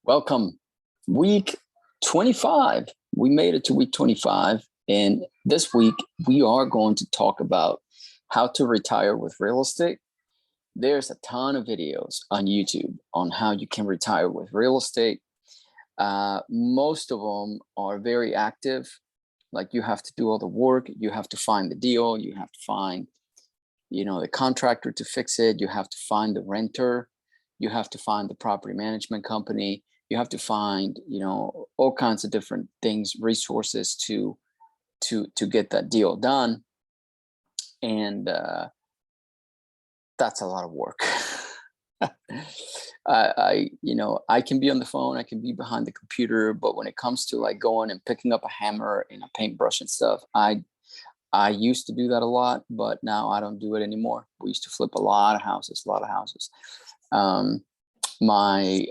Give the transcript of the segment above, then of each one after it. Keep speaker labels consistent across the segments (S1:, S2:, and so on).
S1: Welcome. Week 25. We made it to week 25. And this week, we are going to talk about how to retire with real estate. There's a ton of videos on YouTube on how you can retire with real estate. Most of them are very active. Like you have to do all the work. You have to find the deal. You have to find, the contractor to fix it. You have to find the renter. You have to find the property management company. You have to find, all kinds of different things, resources to get that deal done. And that's a lot of work. I can be on the phone, I can be behind the computer, but when it comes to like going and picking up a hammer and a paintbrush and stuff, I used to do that a lot, but now I don't do it anymore. We used to flip a lot of houses. My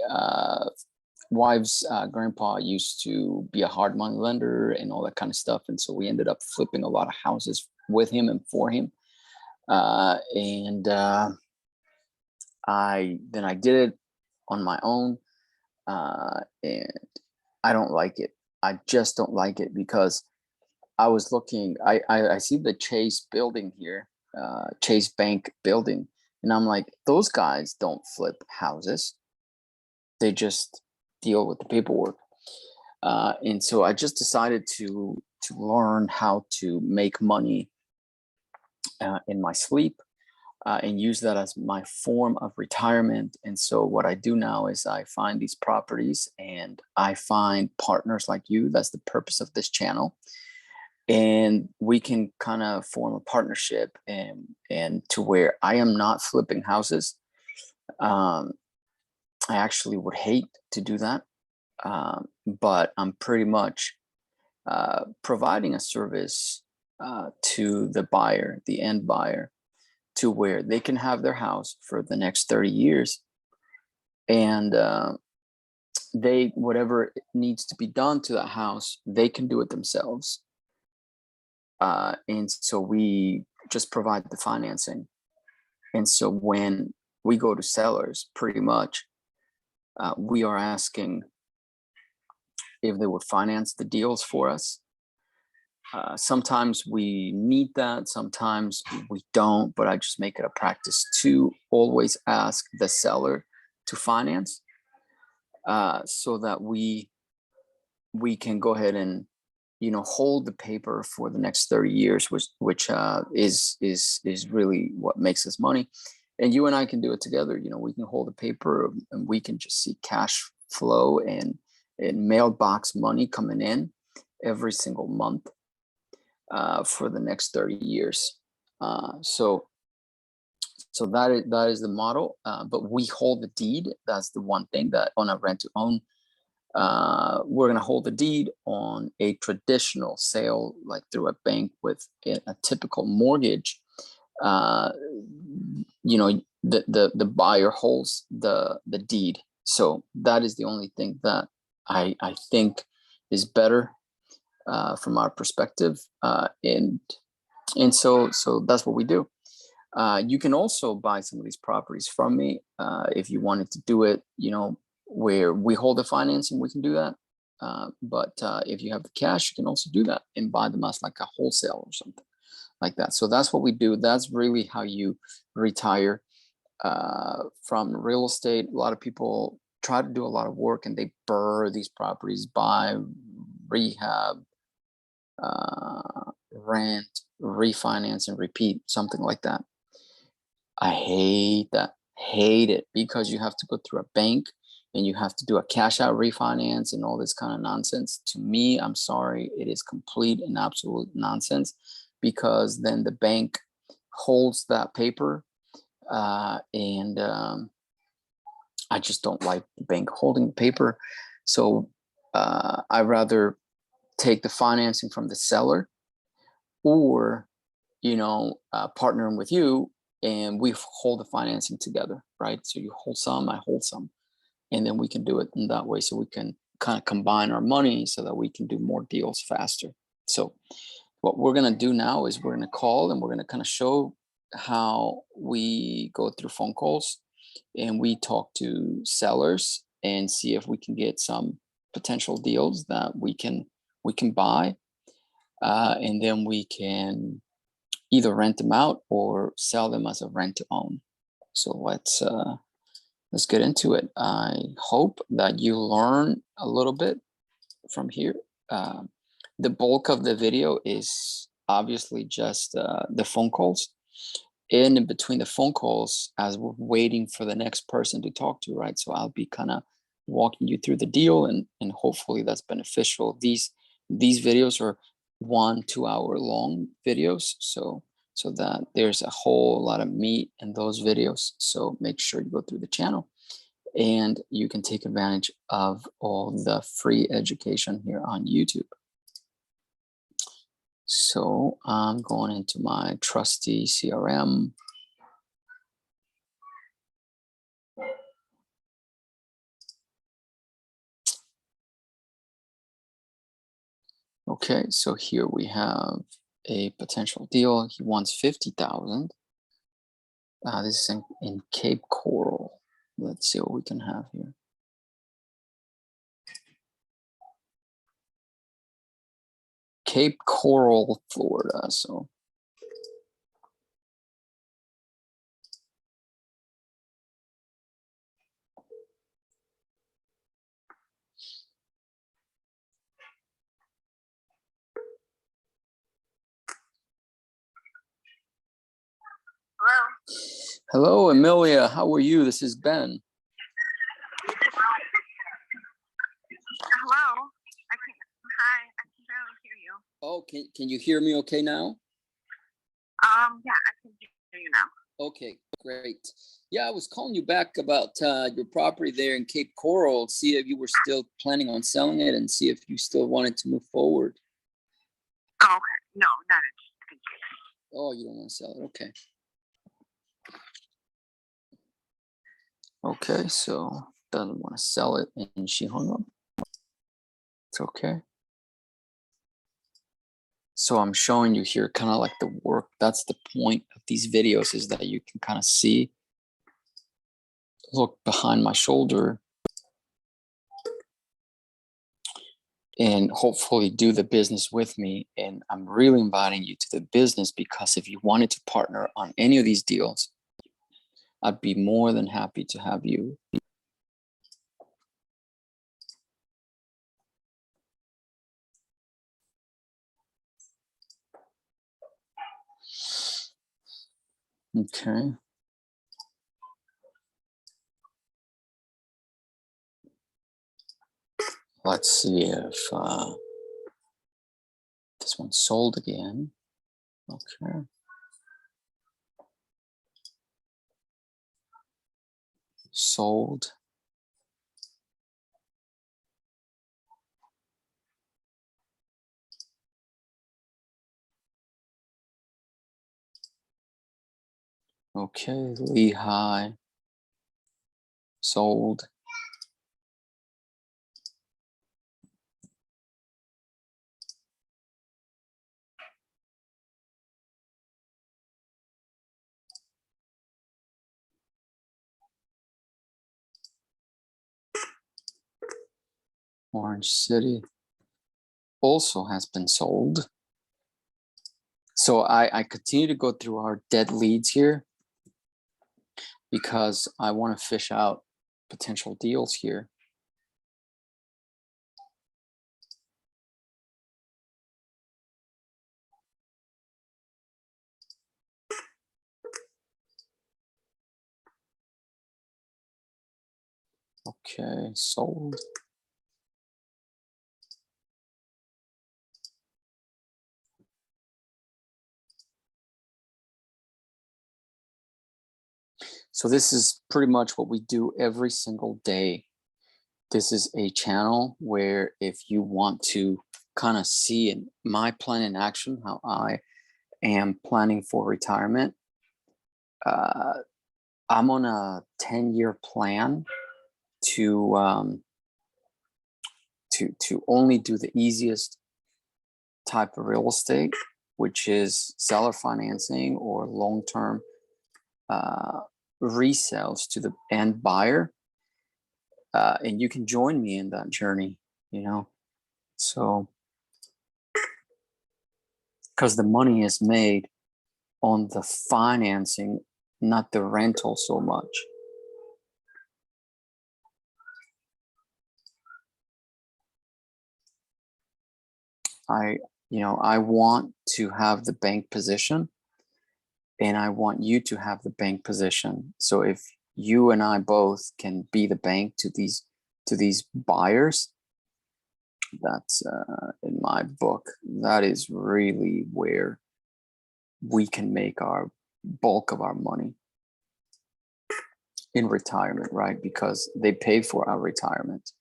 S1: wife's grandpa used to be a hard money lender and all that kind of stuff. And so we ended up flipping a lot of houses with him and for him. I did it on my own. And I don't like it. I just don't like it because I was looking, I see the Chase building here, Chase Bank building. And I'm like, those guys don't flip houses. They just deal with the paperwork. And so I just decided to learn how to make money in my sleep and use that as my form of retirement. And so what I do now is I find these properties and I find partners like you. That's the purpose of this channel. And we can kind of form a partnership and to where I am not flipping houses. I actually would hate to do that. But I'm pretty much providing a service to the buyer, the end buyer, to where they can have their house for the next 30 years. And whatever needs to be done to that house, they can do it themselves. And so we just provide the financing. And so when we go to sellers, pretty much, we are asking if they would finance the deals for us. Sometimes we need that, sometimes we don't, but I just make it a practice to always ask the seller to finance so that we can go ahead and hold the paper for the next 30 years, which is really what makes us money. And you and I can do it together. We can hold the paper and we can just see cash flow and mailbox money coming in every single month for the next 30 years. So that is the model. But we hold the deed. That's the one thing that on a rent to own, we're going to hold the deed. On a traditional sale, like through a bank with a typical mortgage, the buyer holds the deed. So that is the only thing that I think is better from our perspective. And so that's what we do. You can also buy some of these properties from me if you wanted to do it, where we hold the financing, we can do that. But if you have the cash, you can also do that and buy them as like a wholesale or something like that. So that's what we do. That's really how you retire from real estate. A lot of people try to do a lot of work and they burr these properties, buy, rehab, rent, refinance, and repeat, something like that. I hate that. Hate it, because you have to go through a bank and you have to do a cash out refinance and all this kind of nonsense. To me, I'm sorry, it is complete and absolute nonsense, because then the bank holds that paper and I just don't like the bank holding the paper. So I rather take the financing from the seller, or partnering with you and we hold the financing together, right? So you hold some, I hold some, and then we can do it in that way. So we can kind of combine our money so that we can do more deals faster. So what we're going to do now is we're going to call and we're going to kind of show how we go through phone calls and we talk to sellers and see if we can get some potential deals that we can buy, and then we can either rent them out or sell them as a rent to own. So let's get into it. I hope that you learn a little bit from here. The bulk of the video is obviously just the phone calls. And in between the phone calls, as we're waiting for the next person to talk to, right? So I'll be kind of walking you through the deal, and hopefully that's beneficial. These videos are 1-2 hour long videos, so that there's a whole lot of meat in those videos. So make sure you go through the channel and you can take advantage of all the free education here on YouTube. So I'm going into my trusty CRM. Okay, so here we have a potential deal. He wants 50,000. This is in Cape Coral. Let's see what we can have here. Cape Coral, Florida. So hello, Amelia. How are you? This is Ben.
S2: Hello. Hi. I can barely hear you.
S1: Oh, can you hear me okay now?
S2: Yeah, I can hear you now.
S1: Okay, great. Yeah, I was calling you back about your property there in Cape Coral, see if you were still planning on selling it and see if you still wanted to move forward.
S2: Oh, okay. No, not interested.
S1: Oh, you don't want to sell it. Okay. Okay, so doesn't want to sell it and she hung up. It's okay. So I'm showing you here kind of like the work. That's the point of these videos, is that you can kind of see, look behind my shoulder, and hopefully do the business with me. And I'm really inviting you to the business, because if you wanted to partner on any of these deals, I'd be more than happy to have you. Okay. Let's see if this one's sold again. Okay. Sold. Okay, Lehigh. Sold. Orange City also has been sold. So I continue to go through our dead leads here, because I want to fish out potential deals here. Okay, sold. So this is pretty much what we do every single day. This is a channel where, if you want to kind of see my plan in action, how I am planning for retirement, I'm on a 10-year plan to only do the easiest type of real estate, which is seller financing or long-term resales to the end buyer. and you can join me in that journey, you know. So, because the money is made on the financing, not the rental so much. I want to have the bank position, and I want you to have the bank position. So if you and I both can be the bank to these buyers, that's in my book, that is really where we can make our bulk of our money in retirement, right? Because they pay for our retirement.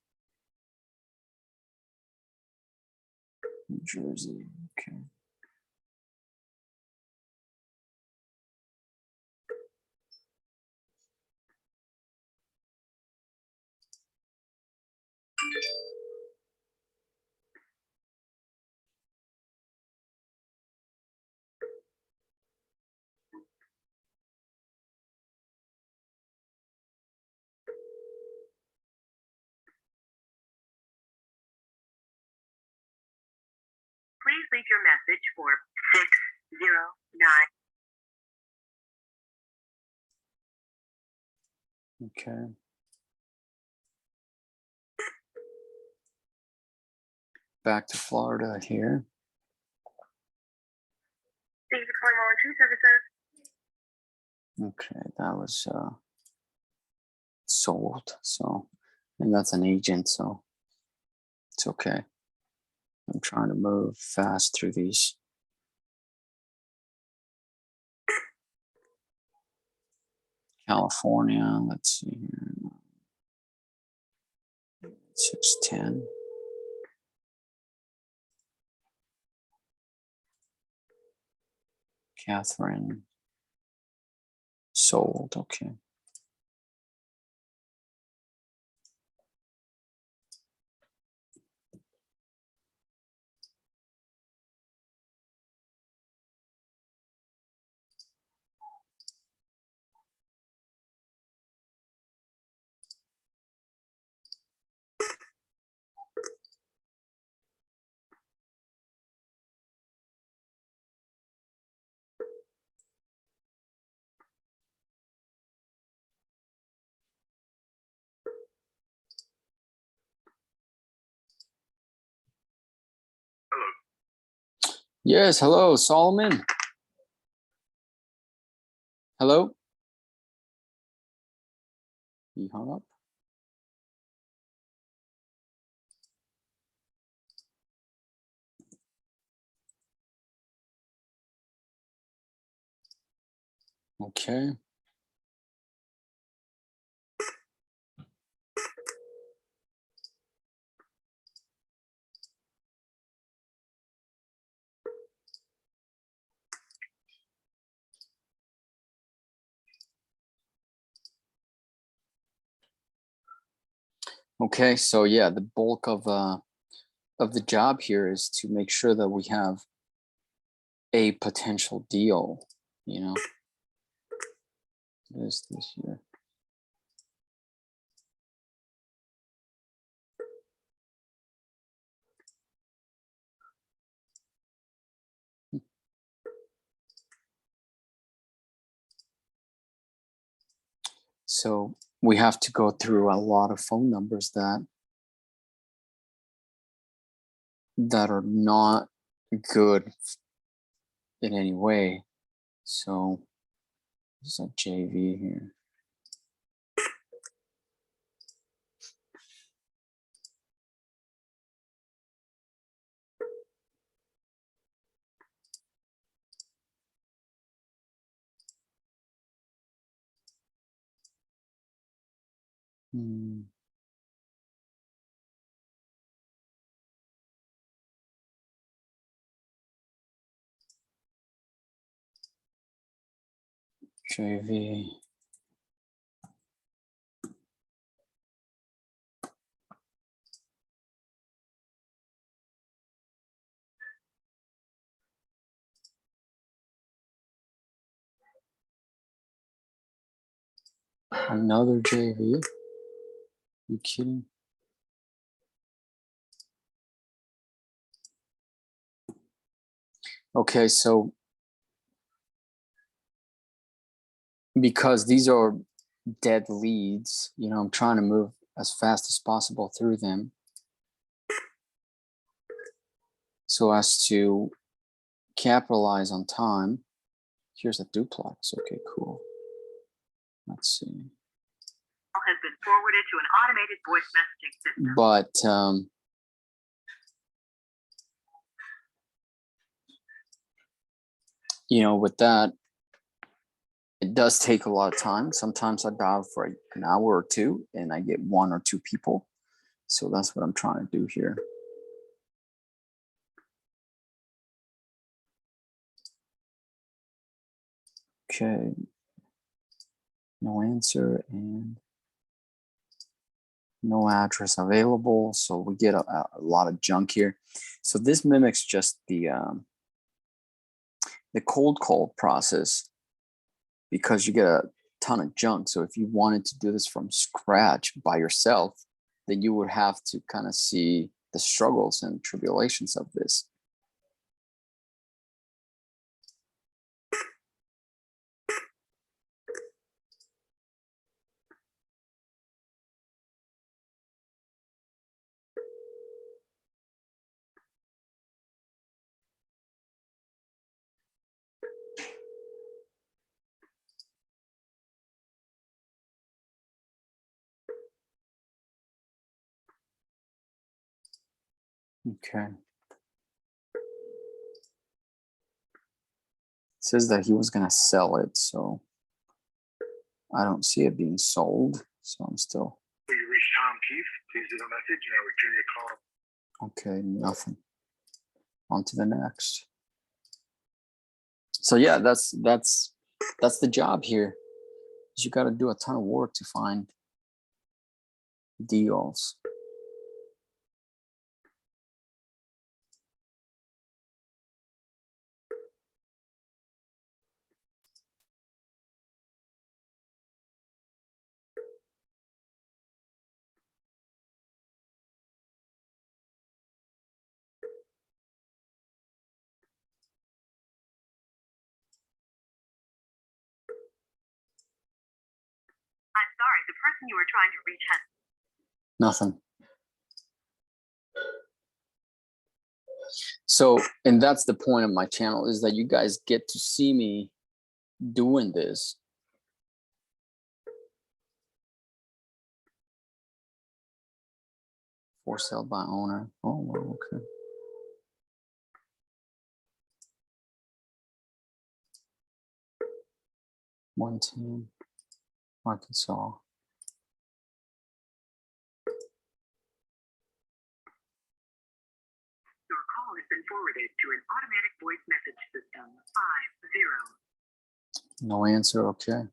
S1: New Jersey, okay.
S2: Please leave your message for 609.
S1: Okay. Back to Florida here.
S2: Thank you for calling All True Services.
S1: Okay, that was sold. So, and that's an agent, so it's okay. I'm trying to move fast through these. California, let's see here. 610. Catherine, sold. Okay. Yes, hello, Solomon. Hello? You hung up? Okay. Okay, so yeah, the bulk of the job here is to make sure that we have a potential deal, you know. What is this here? So we have to go through a lot of phone numbers that are not good in any way. So there's a JV here. JV. Another JV. You kidding? Okay, so because these are dead leads, you know, I'm trying to move as fast as possible through them so as to capitalize on time. Here's a duplex. Okay, cool. Let's see.
S2: Has been forwarded to an automated voice messaging system.
S1: But you know, with that, it does take a lot of time. Sometimes I dial for an hour or two and I get 1 or 2 people. So that's what I'm trying to do here. Okay. No answer and no address available. So we get a lot of junk here. So this mimics just the cold call process because you get a ton of junk. So if you wanted to do this from scratch by yourself, then you would have to kind of see the struggles and tribulations of this. Okay. It says that he was going to sell it, so I don't see it being sold. So I'm still.
S3: You reached Tom Keefe. Please leave a message and I'll return your call.
S1: Okay, nothing. On to the next. So yeah, that's the job here. You got to do a ton of work to find deals.
S2: I'm sorry, the person you were trying to reach has
S1: Nothing. So, and that's the point of my channel, is that you guys get to see me doing this. For sale by owner. Oh, well, okay. $110, Arkansas.
S2: Your call has been forwarded to an automatic voice message system. 50.
S1: No answer. Okay.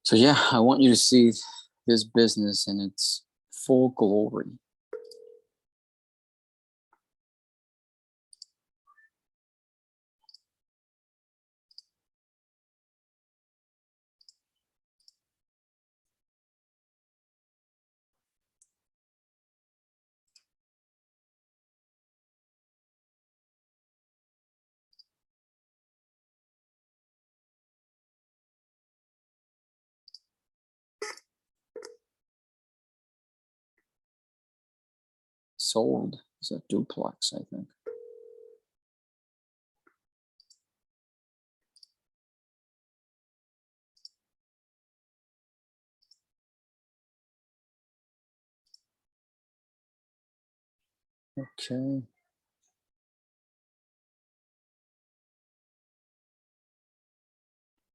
S1: So yeah, I want you to see this business in its full glory. Sold is a duplex, I think. Okay.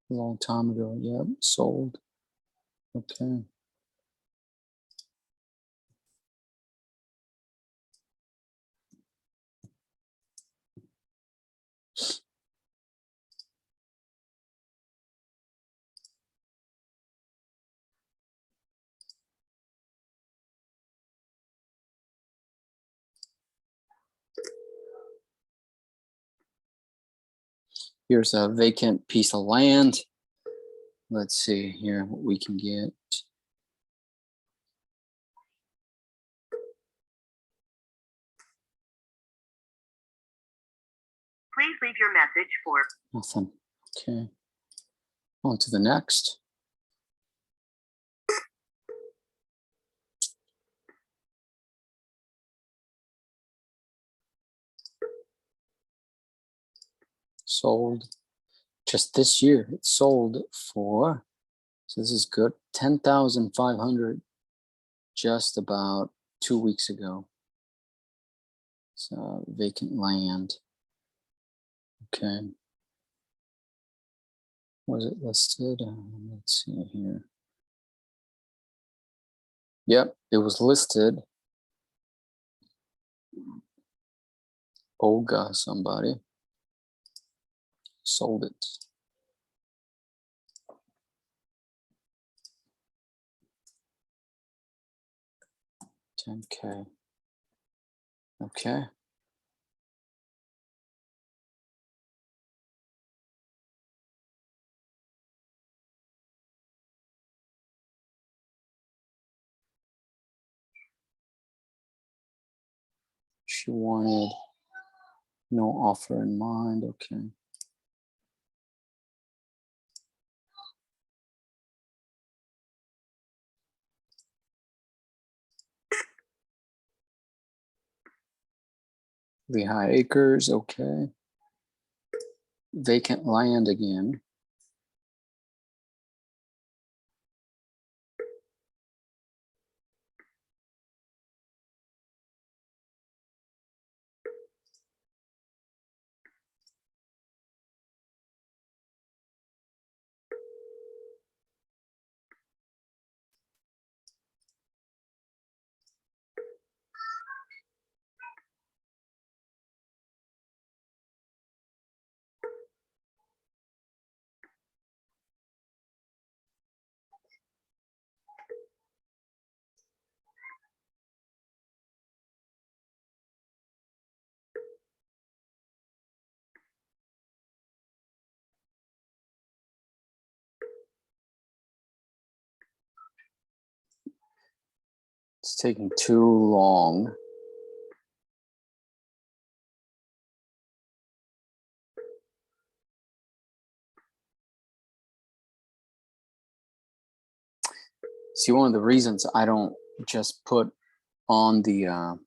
S1: A long time ago. Yep, sold. Okay. Here's a vacant piece of land. Let's see here what we can get.
S2: Please leave your message for.
S1: Nothing. Okay. On to the next. Sold. Just this year, it sold for, so this is good, 10,500 just about 2 weeks ago. So vacant land. Okay. Was it listed? Let's see here. Yep, it was listed. Olga, somebody sold it. $10K. Okay. She wanted no offer in mind. Okay. Lehigh Acres. Okay. Vacant land again. It's taking too long. See, one of the reasons I don't just put on the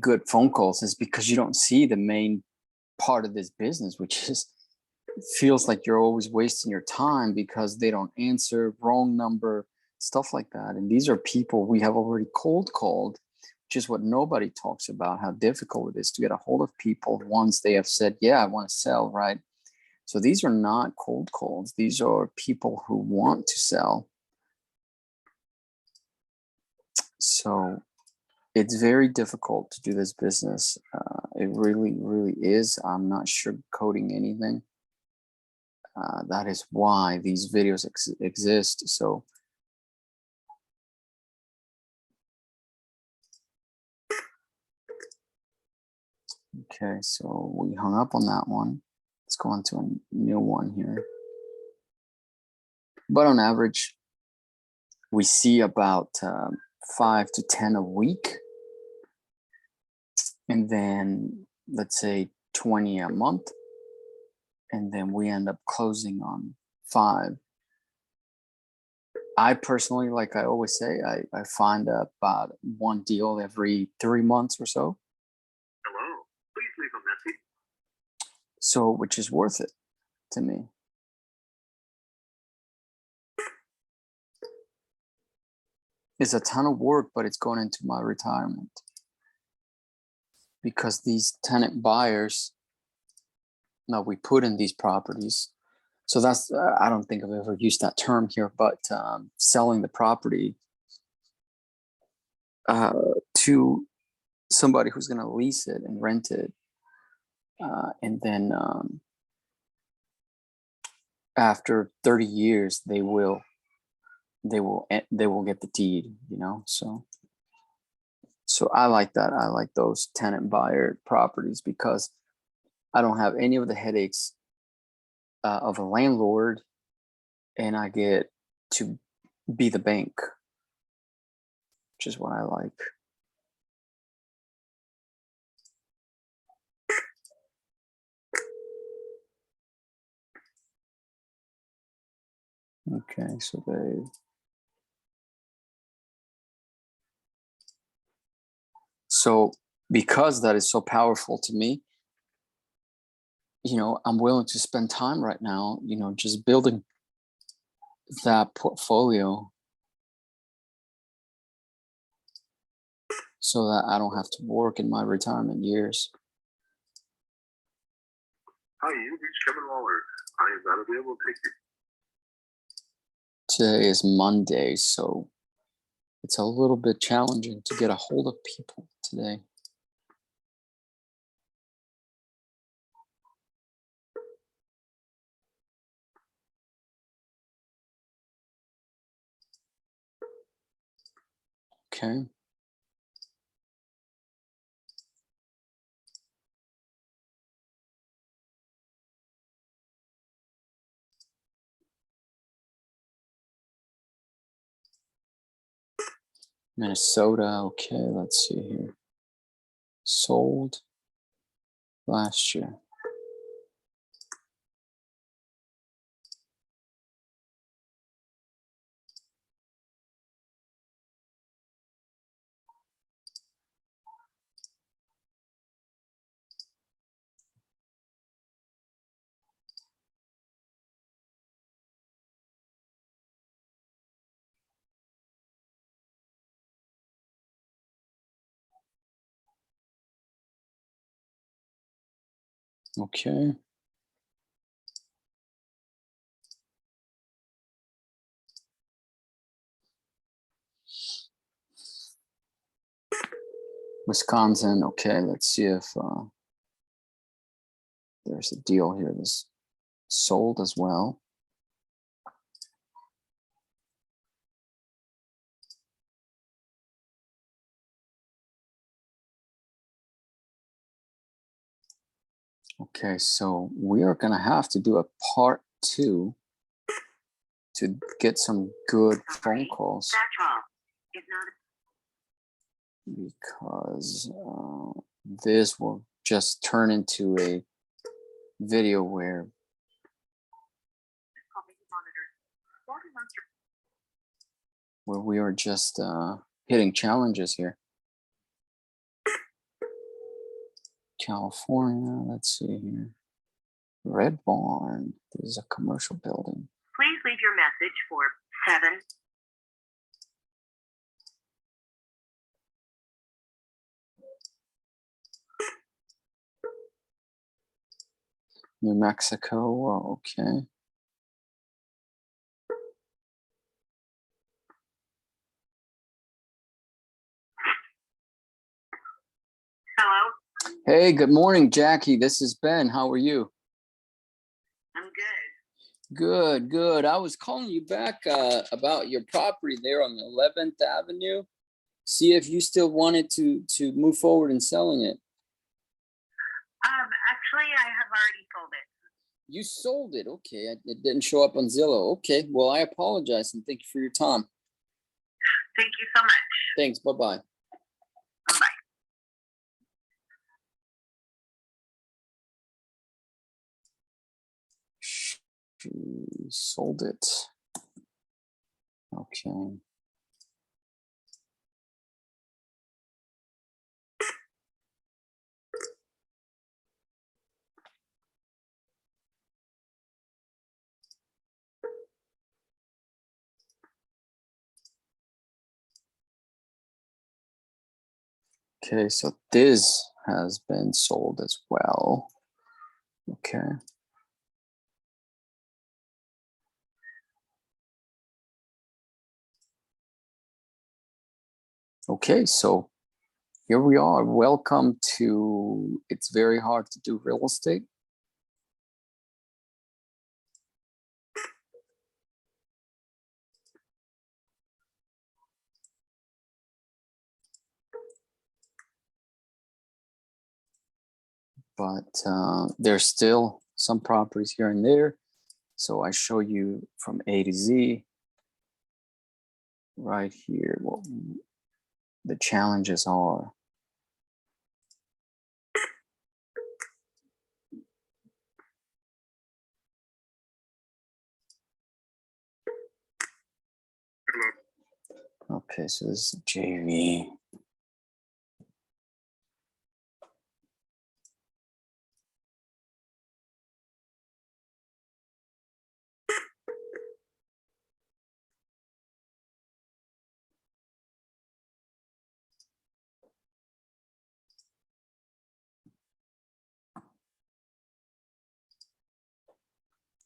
S1: good phone calls is because you don't see the main part of this business, which is feels like you're always wasting your time because they don't answer, wrong number, stuff like that. And these are people we have already cold called, which is what nobody talks about, how difficult it is to get a hold of people once they have said, yeah, I want to sell, right? So these are not cold calls. These are people who want to sell. So it's very difficult to do this business. It really, really is. I'm not sugarcoating anything. That is why these videos exist. So okay, so we hung up on that one. Let's go on to a new one here. But on average, we see about 5 to 10 a week. And then let's say 20 a month. And then we end up closing on 5. I personally, like I always say, I find about one deal every 3 months or so.
S3: Hello, please leave a message.
S1: So, which is worth it to me. It's a ton of work, but it's going into my retirement. Because these tenant buyers, now we put in these properties. So that's, I don't think I've ever used that term here, but selling the property to somebody who's going to lease it and rent it. And then after 30 years, they will get the deed, you know? So I like that. I like those tenant buyer properties because I don't have any of the headaches of a landlord, and I get to be the bank, which is what I like. Okay, so because that is so powerful to me, I'm willing to spend time right now, just building that portfolio so that I don't have to work in my retirement years.
S3: Hi, you reached Kevin Waller. I am not available to take your.
S1: Today is Monday, so it's a little bit challenging to get a hold of people today. Okay. Minnesota. Okay, let's see here. Sold last year. Okay. Wisconsin. Okay, let's see if there's a deal here that's sold as well. Okay, so we are gonna have to do a part 2 to get some good phone calls, because this will just turn into a video where we are just hitting challenges here. California, let's see here. Red Barn, this is a commercial building.
S2: Please leave your message for 7.
S1: New Mexico, okay.
S2: Hello,
S1: Hey, good morning, Jackie. This is Ben. How are you?
S2: I'm good.
S1: Good, good. I was calling you back about your property there on 11th Avenue. See if you still wanted to move forward in selling it.
S2: Actually, I have already sold it.
S1: You sold it. Okay. It didn't show up on Zillow. Okay. Well, I apologize and thank you for your time.
S2: Thank you so much.
S1: Thanks. Bye-bye.
S2: Bye-bye.
S1: She sold it. Okay. Okay, so this has been sold as well. Okay. Okay, so here we are. Welcome to It's Very Hard to Do Real Estate. But there's still some properties here and there So I show you from A to Z right here what the challenges are.
S3: Hello.
S1: Okay, so this is JV.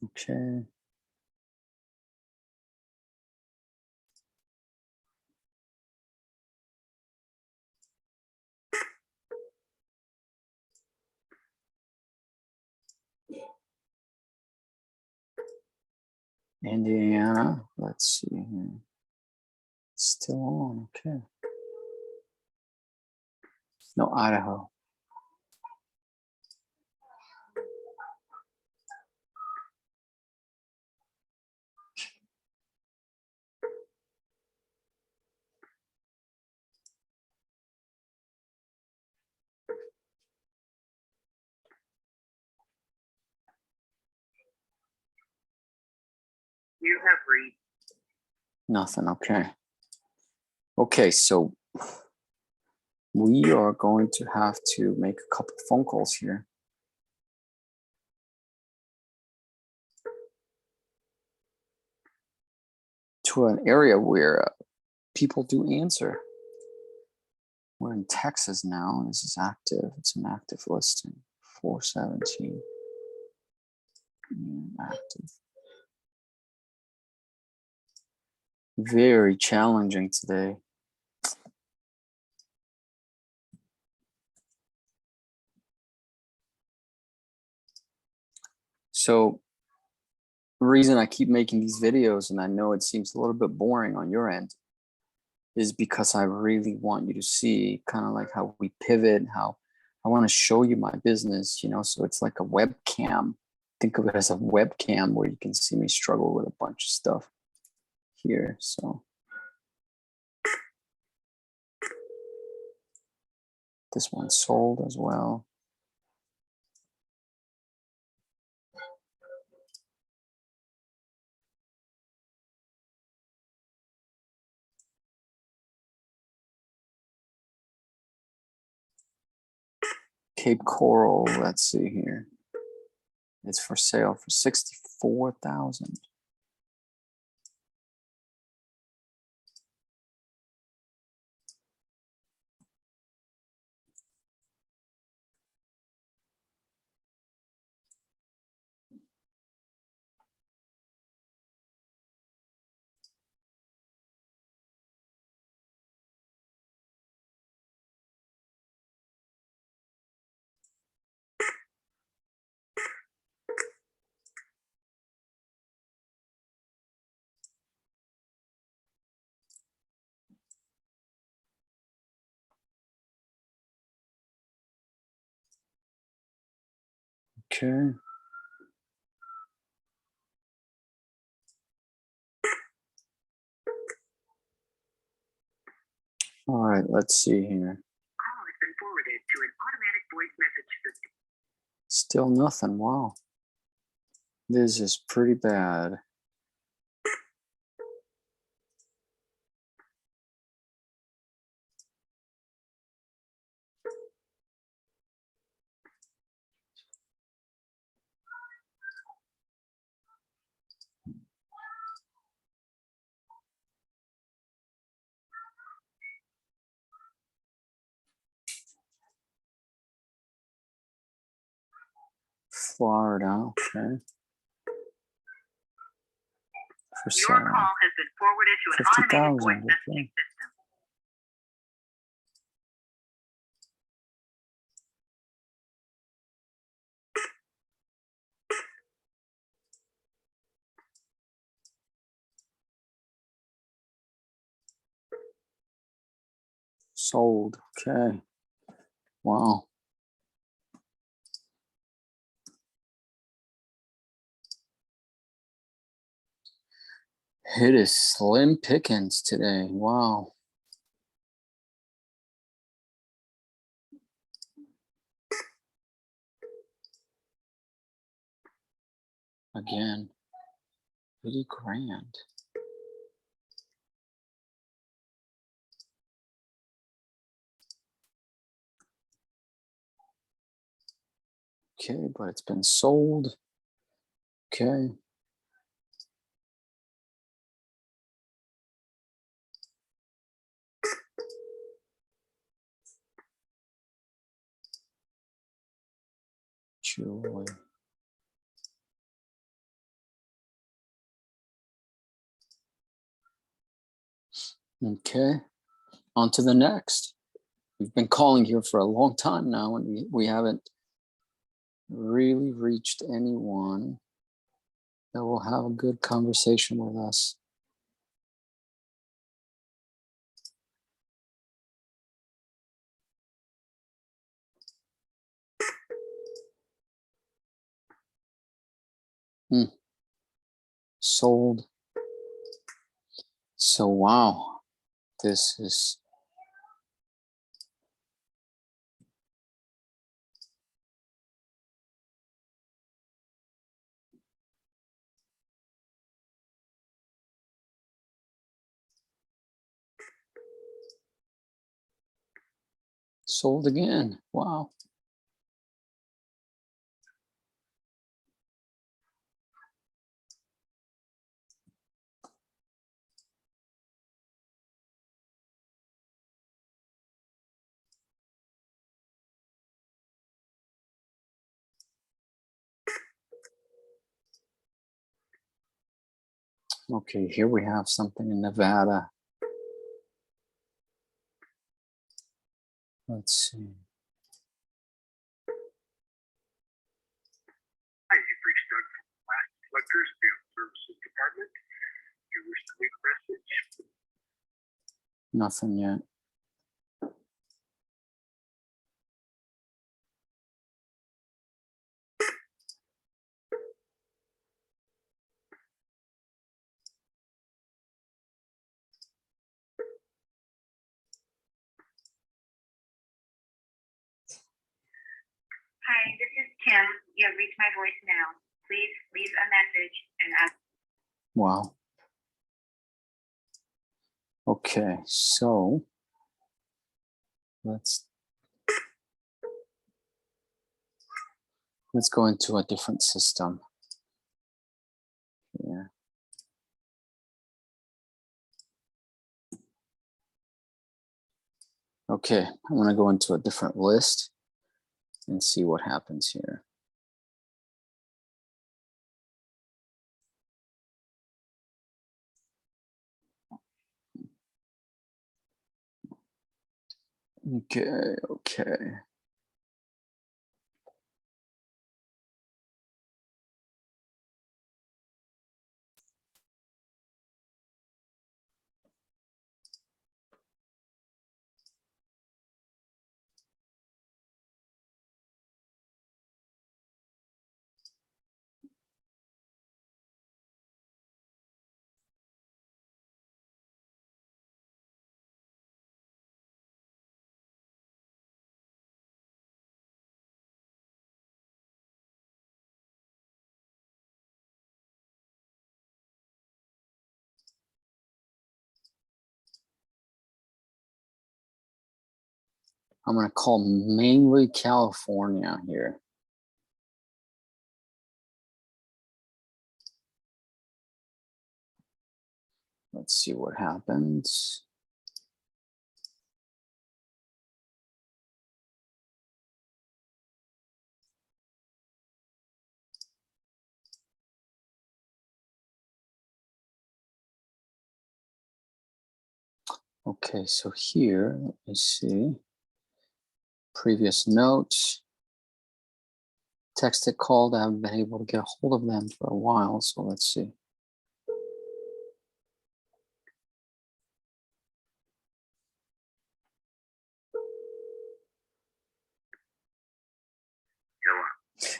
S1: Okay. Indiana, let's see here. Still on, okay. No, Idaho.
S2: You have read.
S1: Nothing, okay. Okay, so we are going to have to make a couple phone calls here. To an area where people do answer. We're in Texas now. This is active. It's an active listing. 417. Active. Very challenging today. So the reason I keep making these videos, and I know it seems a little bit boring on your end, is because I really want you to see kind of like how we pivot, how I want to show you my business, you know, so it's like a webcam. Think of it as a webcam where you can see me struggle with a bunch of stuff here. So this one sold as well. Cape Coral, let's see here. It's for sale for 64,000. Okay. All right, let's see here.
S2: Call has been forwarded to an automatic voice message system.
S1: Still nothing. Wow. This is pretty bad. Florida, okay. For
S2: Your
S1: sale.
S2: call has been forwarded to an automated voice
S1: 50,000.
S2: messaging
S1: Okay.
S2: system.
S1: Sold. Okay. Wow. It is slim pickings today. Wow. Again, pretty grand. Okay, but it's been sold. Okay. Joy. Okay, on to the next. We've been calling here for a long time now, and we haven't really reached anyone that will have a good conversation with us. Sold. So wow, this is sold again. Wow. Okay, here we have something in Nevada. Let's see.
S3: Hi, you've reached Doug from Last Collectors Field Services Department. If you wish to leave a message,
S1: Nothing yet.
S2: Hi, this is Kim. You have reached my voicemail. Please leave a message and ask.
S1: Wow. Okay, so let's go into a different system. Yeah. Okay, I'm gonna go into a different list and see what happens here. Okay. I'm gonna call mainly California here. Let's see what happens. Okay, so here, let me see. Previous notes. Texted, called, I haven't been able to get a hold of them for a while, so let's see.
S3: go on.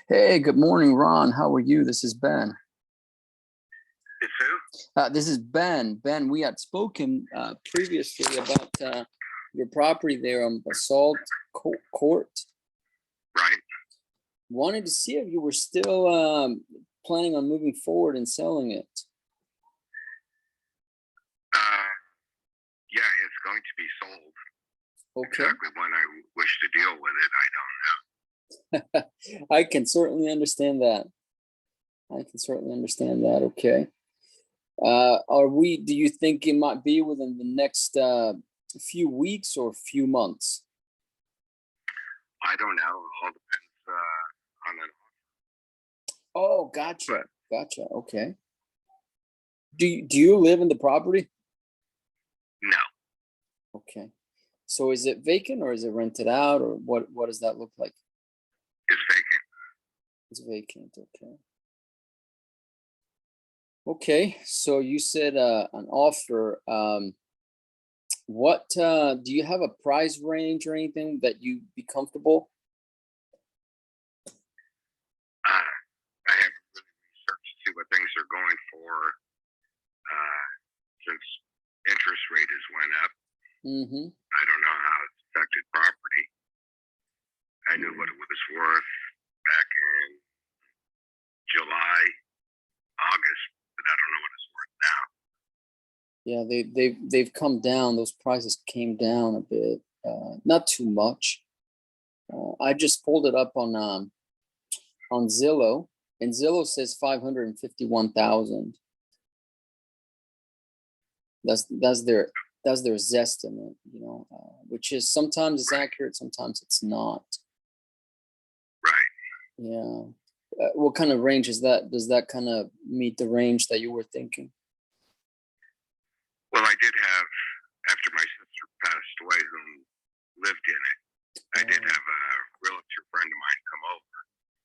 S1: Hey, good morning, Ron. How are you? This is Ben.
S3: It's who?
S1: This is Ben. Ben, we had spoken previously about your property there on Basalt Court.
S3: Right.
S1: Wanted to see if you were still planning on moving forward and selling it.
S3: Yeah, it's going to be sold.
S1: Okay.
S3: Exactly when I wish to deal with it, I don't know.
S1: I can certainly understand that. Okay. Do you think it might be within the next few weeks or few months?
S3: I don't know. It all depends on an
S1: Oh, gotcha. Okay. Do you live in the property?
S3: No,
S1: Okay. So is it vacant or is it rented out, or what does that look like?
S3: it's vacant.
S1: It's vacant, okay. Okay, so you said an offer. What do you have a price range or anything that you'd be comfortable?
S3: I haven't really researched to see what things are going for since interest rate has went up.
S1: Mm-hmm.
S3: I don't know how it's affected property. I knew what it was worth back in July, August, but I don't know what it's worth now.
S1: Yeah, they've come down. Those prices came down a bit, not too much. I just pulled it up on Zillow, and Zillow says 551,000. That's their Zestimate, which is sometimes it's accurate, sometimes it's not.
S3: Right.
S1: Yeah. What kind of range is that? Does that kind of meet the range that you were thinking?
S3: Well, I did have, after my sister passed away, who lived in it, I did have a realtor friend of mine come over,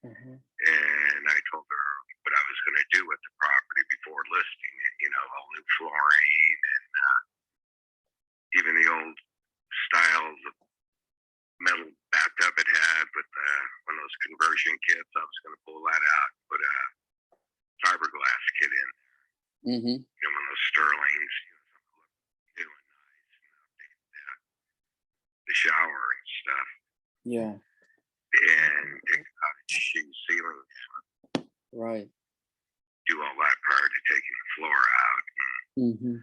S3: and I told her what I was going to do with the property before listing it. All new flooring and even the old style of metal bathtub it had with one of those conversion kits. I was going to pull that out, put a fiberglass kit in.
S1: Mm-hmm.
S3: One of those Sterlings, new and nice, the shower and stuff.
S1: Yeah.
S3: And take the cottage sheet ceiling down.
S1: Right.
S3: Do all that prior to taking the floor out.
S1: Mm-hmm.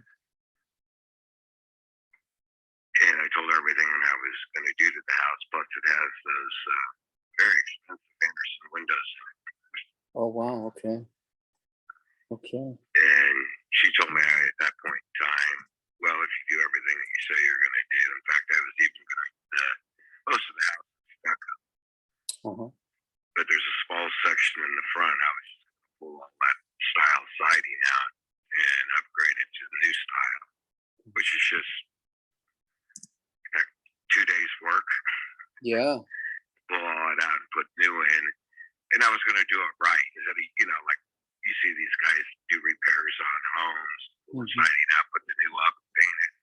S3: And I told her everything I was going to do to the house. Plus, it has those very expensive Anderson windows.
S1: Oh wow. Okay.
S3: And she told me at that point in time, well, if you do everything that you say you're going to do, in fact, I was even going to, most of the house is stuck up. But there's a small section in the front. I was just going to pull all that style siding out and upgrade it to the new style, which is just 2 days work.
S1: Yeah.
S3: Pull all it out and put new in. And I was going to do it right. Instead of, like you see these guys do repairs on homes, pull siding out, put the new up, paint it,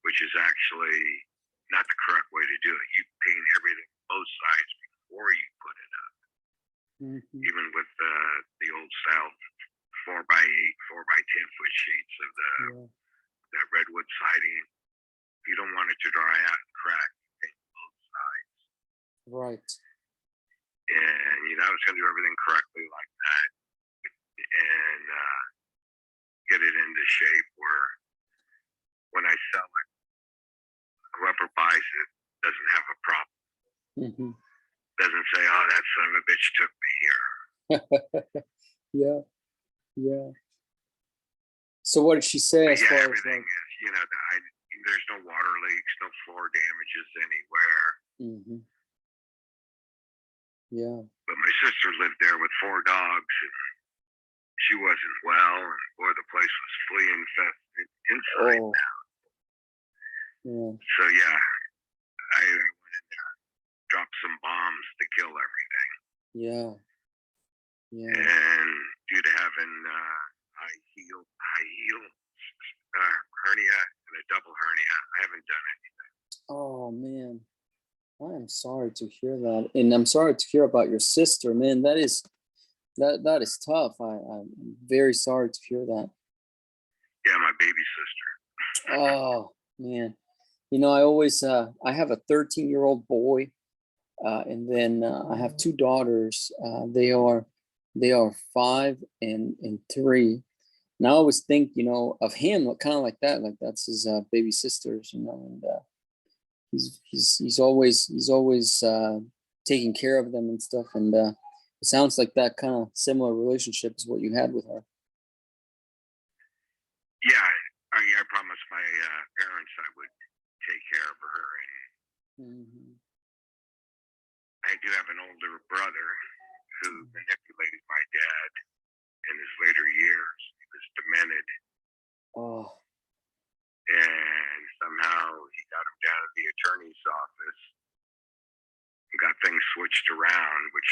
S3: which is actually not the correct way to do it. You paint everything both sides before you put it up. Even with the old style 4x8, 4x10 foot sheets of that redwood siding, if you don't want it to dry out and crack, you paint both sides.
S1: Right.
S3: And I was going to do everything correctly like that, and get it into shape where when I sell it, whoever buys it doesn't have a problem. Doesn't say, "Oh, that son of a bitch took me here."
S1: Yeah. So what did she say as far as
S3: everything is, there's no water leaks, no floor damages anywhere.
S1: Yeah.
S3: But my sister lived there with 4 dogs, and she wasn't well, and boy, the place was flea infested inside now.
S1: Yeah.
S3: So yeah, I went in there, dropped some bombs to kill everything.
S1: Yeah.
S3: And due to having high heel hernia and a double hernia, I haven't done anything.
S1: Oh man, I am sorry to hear that, and I'm sorry to hear about your sister, man. That is That is tough. I'm very sorry to hear that.
S3: Yeah, my baby sister.
S1: Oh man, you know, I always I have a 13-year-old boy, and then I have two daughters. They are 5 and 3. And I always think, you know, of him kind of like that, like that's his baby sisters, you know, and he's always taking care of them and stuff. And it sounds like that kind of similar relationship is what you had with her.
S3: Yeah, I promised my parents I would take care of her, and
S1: Hmm.
S3: I do have an older brother who manipulated my dad in his later years. He was demented,
S1: Oh,
S3: and somehow he got him down to the attorney's office and got things switched around, which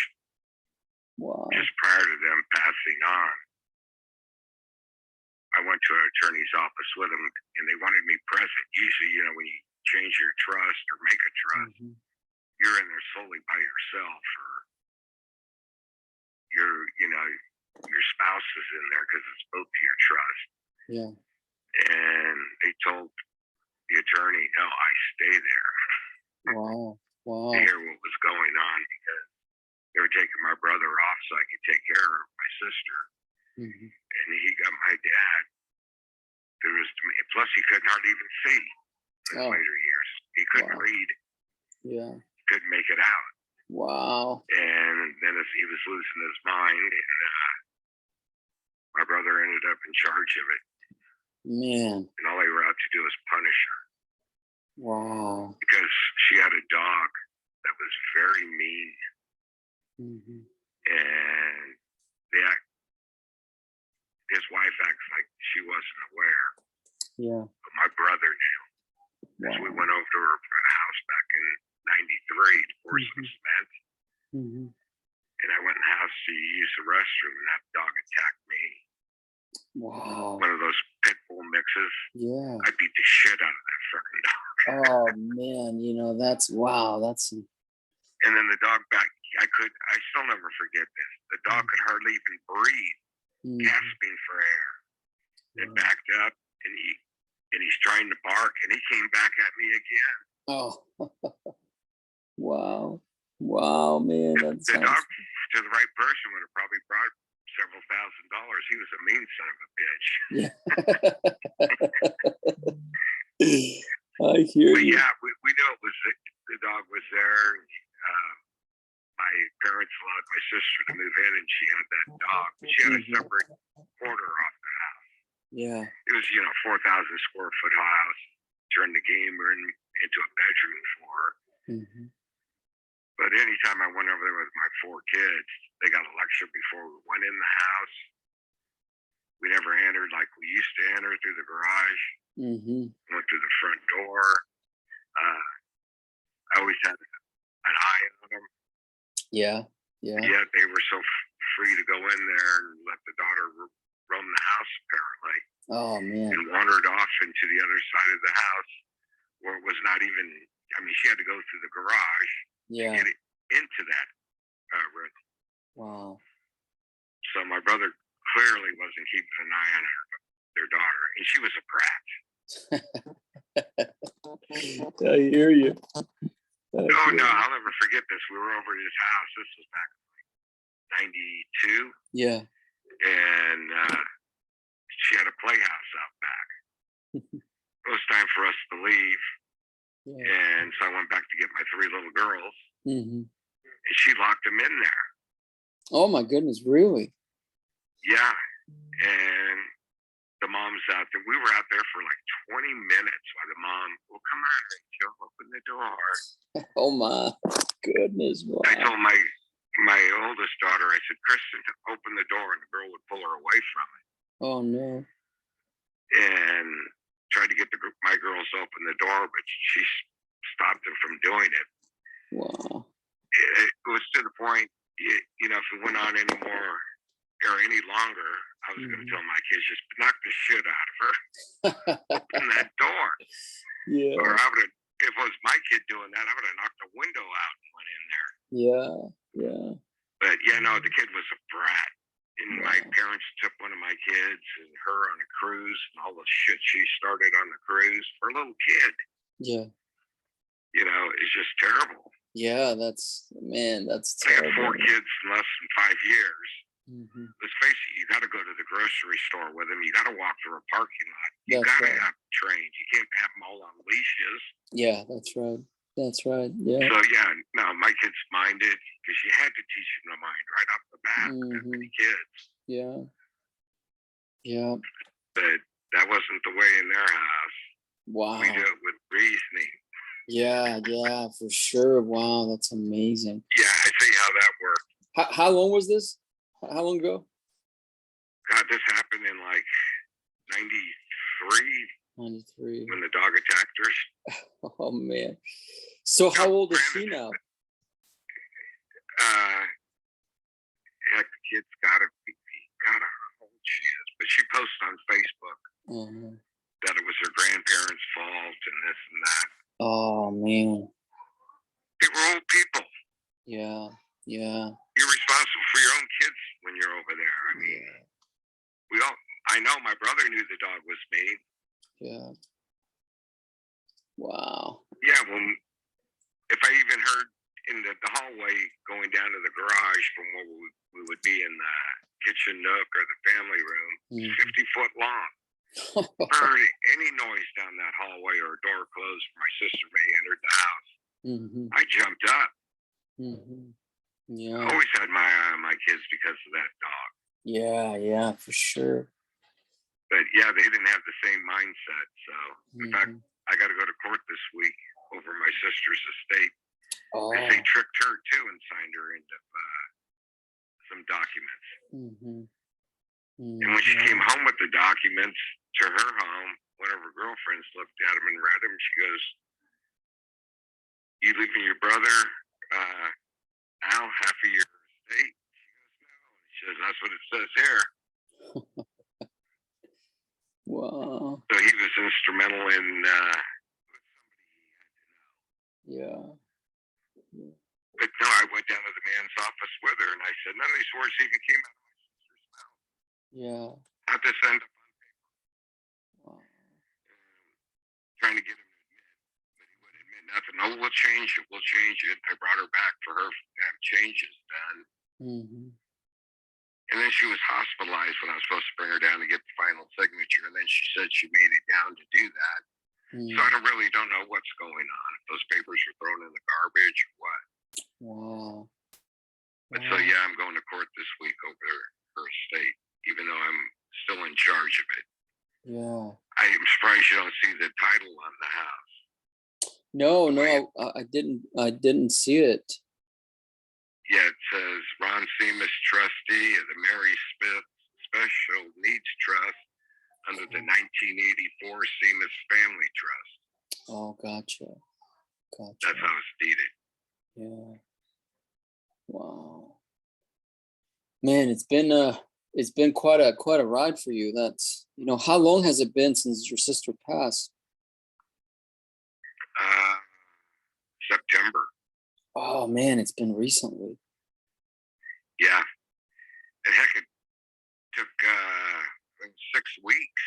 S1: wow.
S3: just prior to them passing on, I went to an attorney's office with him, and they wanted me present. Usually, you know, when you change your trust or make a trust,
S1: Hmm.
S3: you're in there solely by yourself, or your spouse is in there because it's both to your trust.
S1: Yeah.
S3: And they told the attorney, no, I stay there
S1: Wow. Wow.
S3: to hear what was going on, because they were taking my brother off so I could take care of my sister.
S1: Hmm.
S3: And he got my dad. Plus he couldn't hardly even see in his
S1: Oh,
S3: later years. He couldn't
S1: wow.
S3: read,
S1: Yeah.
S3: couldn't make it out.
S1: Wow.
S3: And then as he was losing his mind, and my brother ended up in charge of it.
S1: Man.
S3: And all they were out to do was punish her,
S1: Wow.
S3: because she had a dog that was very mean,
S1: Hmm.
S3: and his wife acts like she wasn't aware,
S1: Yeah.
S3: but my brother knew. As we
S1: Wow.
S3: went over to her house back in '93 to pour some cement,
S1: Hmm.
S3: and I went in the house to use the restroom, and that dog attacked me.
S1: Wow.
S3: One of those pit bull mixes.
S1: Yeah.
S3: I beat the shit out of that fucking dog.
S1: Oh man, you know, that's wow. That's
S3: And then the dog I still never forget this. The dog could hardly even breathe,
S1: mhm.
S3: gasping for air. It backed up, and he's trying to bark, and he came back at me again.
S1: Oh. Wow. Wow, man. That
S3: The
S1: sounds
S3: dog, to the right person, would have probably brought several $1,000s. He was a mean son of a bitch.
S1: yeah. I hear
S3: But
S1: you.
S3: yeah, we knew it was the dog was there. My parents allowed my sister to move in, and she had that dog. She had a separate quarter off the house.
S1: Yeah.
S3: It was 4,000 square foot house. Turned the game room into a bedroom for her.
S1: Hmm.
S3: But anytime I went over there with my 4 kids, they got a lecture before we went in the house. We never entered like we used to enter through the garage.
S1: Hmm.
S3: Went through the front door. I always had an eye on them.
S1: Yeah. Yeah.
S3: Yet they were so free to go in there and let the daughter roam the house, apparently,
S1: Oh man.
S3: and wandered off into the other side of the house, where it was not even. I mean, she had to go through the garage
S1: Yeah.
S3: to get it into that room.
S1: Wow.
S3: So my brother clearly wasn't keeping an eye on their daughter, and she was a brat.
S1: I hear you.
S3: No, I'll never forget this. We were over at his house. This was back in '92.
S1: Yeah.
S3: And she had a playhouse out back. It was time for us to leave,
S1: Yeah.
S3: and so I went back to get my 3 little girls,
S1: Hmm.
S3: and she locked them in there.
S1: Oh my goodness, really?
S3: Yeah, and the mom's out there. We were out there for like 20 minutes while the mom, well, come on, Rachel, open the door.
S1: Oh my goodness. Wow.
S3: I told my oldest daughter, I said, Kristen, open the door, and the girl would pull her away from it.
S1: Oh no.
S3: And tried to get my girls to open the door, but she stopped them from doing it.
S1: Wow.
S3: It was to the point, if it went on anymore or any longer, I was going to tell my kids, just knock the shit out of her. Open that door.
S1: Yeah.
S3: Or if it was my kid doing that, I would have knocked the window out and went in there.
S1: Yeah. Yeah.
S3: But the kid was a brat. my
S1: Wow.
S3: parents took one of my kids and her on a cruise and all the shit she started on the cruise for a little kid.
S1: Yeah.
S3: It's just terrible.
S1: Yeah, that's
S3: I had 4
S1: terrible.
S3: kids in less than 5 years.
S1: Hmm.
S3: Let's face it, you got to go to the grocery store with them. You got to walk through a parking lot. You
S1: That's
S3: got to
S1: right.
S3: have trained. You can't have them all on leashes.
S1: Yeah, that's right. That's right. Yeah.
S3: So yeah, no, my kids minded because you had to teach them to mind right off the bat with that many kids.
S1: Yeah. Yeah.
S3: But that wasn't the way in their house.
S1: Wow.
S3: We do it with reasoning.
S1: Yeah, for sure. Wow, that's amazing.
S3: Yeah, I see how that worked.
S1: How long was this? How long ago?
S3: God, this happened in like 93
S1: 93.
S3: when the dog attacked her.
S1: Oh man. So how old is she now?
S3: Heck, the kid's gotta be, God, I don't know how old she is, but she posted on Facebook that it was her grandparents' fault and this and that.
S1: Oh man.
S3: They were old people.
S1: Yeah.
S3: You're responsible for your own kids when you're over there. I mean, I know my brother knew the dog was me.
S1: Yeah. Wow.
S3: Yeah, well, if I even heard in the hallway going down to the garage from where we would be in the kitchen nook or the family room, 50-foot long. Heard any noise down that hallway or a door closed, my sister May entered the house. I jumped up.
S1: Yeah.
S3: I always had my eye on my kids because of that dog.
S1: Yeah, for sure.
S3: But yeah, they didn't have the same mindset. So in fact, I got to go to court this week over my sister's estate.
S1: Oh.
S3: They tricked her too and signed her into some documents. And when she came home with the documents to her home, one of her girlfriends looked at them and read them. She goes, "You leaving your brother now half of your estate?" She goes, "No." She says, "That's what it says here."
S1: Wow.
S3: So he was instrumental in
S1: Yeah.
S3: But no, I went down to the man's office with her and I said, none of these words even came out of my sister's mouth.
S1: Yeah.
S3: How'd this end up on paper?
S1: Wow.
S3: Trying to get him to admit, but he wouldn't admit nothing. Oh, we'll change it. We'll change it. I brought her back for her to have changes done. And then she was hospitalized when I was supposed to bring her down to get the final signature. And then she said she made it down to do that. So I don't know what's going on. If those papers were thrown in the garbage or what.
S1: Wow.
S3: But so yeah, I'm going to court this week over her estate, even though I'm still in charge of it.
S1: Yeah.
S3: I'm surprised you don't see the title on the house.
S1: No, I didn't see it.
S3: Yeah, it says Ron Seamus, trustee of the Mary Smith Special Needs Trust under the 1984 Seamus Family Trust.
S1: Oh, gotcha.
S3: That's how it's deeded.
S1: Yeah. Wow. Man, it's been quite a ride for you. That's, how long has it been since your sister passed?
S3: September.
S1: Oh man, it's been recently.
S3: Yeah. And heck, it took 6 weeks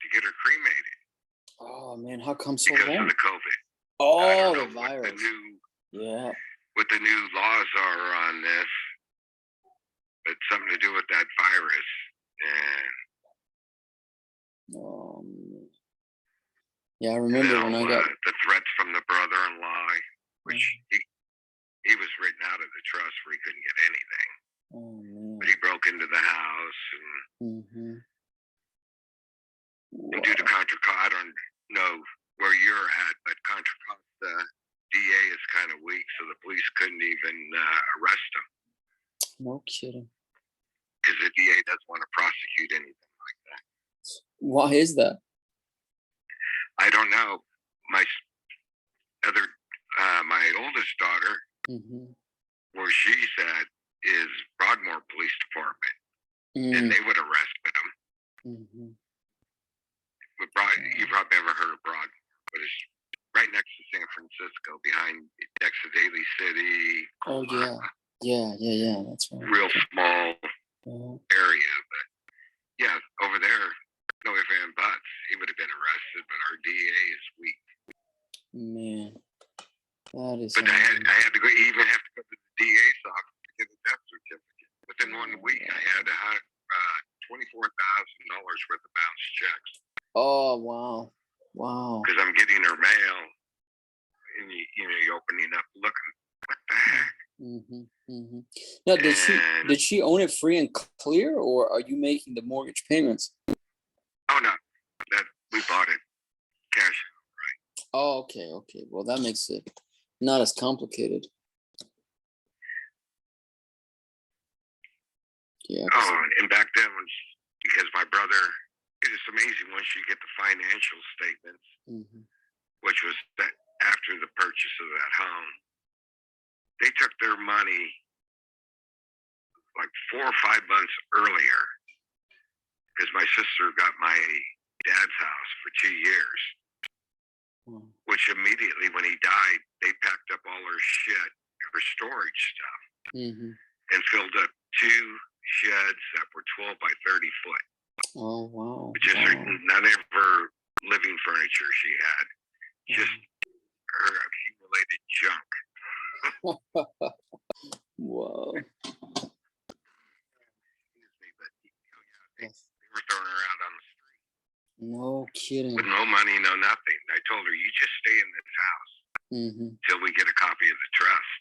S3: to get her cremated.
S1: Oh man, how come so
S3: because
S1: long?
S3: of the COVID.
S1: Oh, the virus.
S3: What the new laws are on this. It's something to do with that virus. And
S1: yeah, I remember when I got
S3: the threats from the brother-in-law, which he was written out of the trust where he couldn't get anything.
S1: Oh man.
S3: But he broke into the house and and due to Contra Costa, I don't know where you're at, but Contra Costa DA is kind of weak, so the police couldn't even arrest him.
S1: No kidding.
S3: Because the DA doesn't want to prosecute anything like that.
S1: Why is that?
S3: I don't know. My oldest daughter, where she's at, is Broadmoor Police Department, and they would have arrested him. You've probably never heard of Broadmoor, but it's right next to San Francisco, next to Daly City.
S1: Oh yeah. Yeah. That's right.
S3: Real small. area. But yeah, over there, no ifs and buts. He would have been arrested, but our DA is weak.
S1: Man, that is.
S3: But I had to go. Even have to go to the DA's office to get a death certificate. Within 1 week, I had to have $24,000 worth of bounced checks.
S1: Oh wow, wow.
S3: Because I'm getting her mail, and you're opening up, looking. What the heck?
S1: Now, did she own it free and clear, or are you making the mortgage payments?
S3: Oh no, that we bought it cash.
S1: Oh, okay. Well, that makes it not as complicated. Yeah.
S3: Oh, and back then because my brother, it is amazing once you get the financial statements, which was that after the purchase of that home, they took their money like 4 or 5 months earlier because my sister got my dad's house for 2 years, which immediately when he died, they packed up all her shit, her storage stuff, and filled up 2 sheds that were 12 by 30 foot.
S1: Oh, wow.
S3: Which is none of her living furniture she had, just her accumulated junk.
S1: Whoa.
S3: They were throwing her out on the street.
S1: No kidding.
S3: With no money, no nothing. I told her, you just stay in this house till we get a copy of the trust.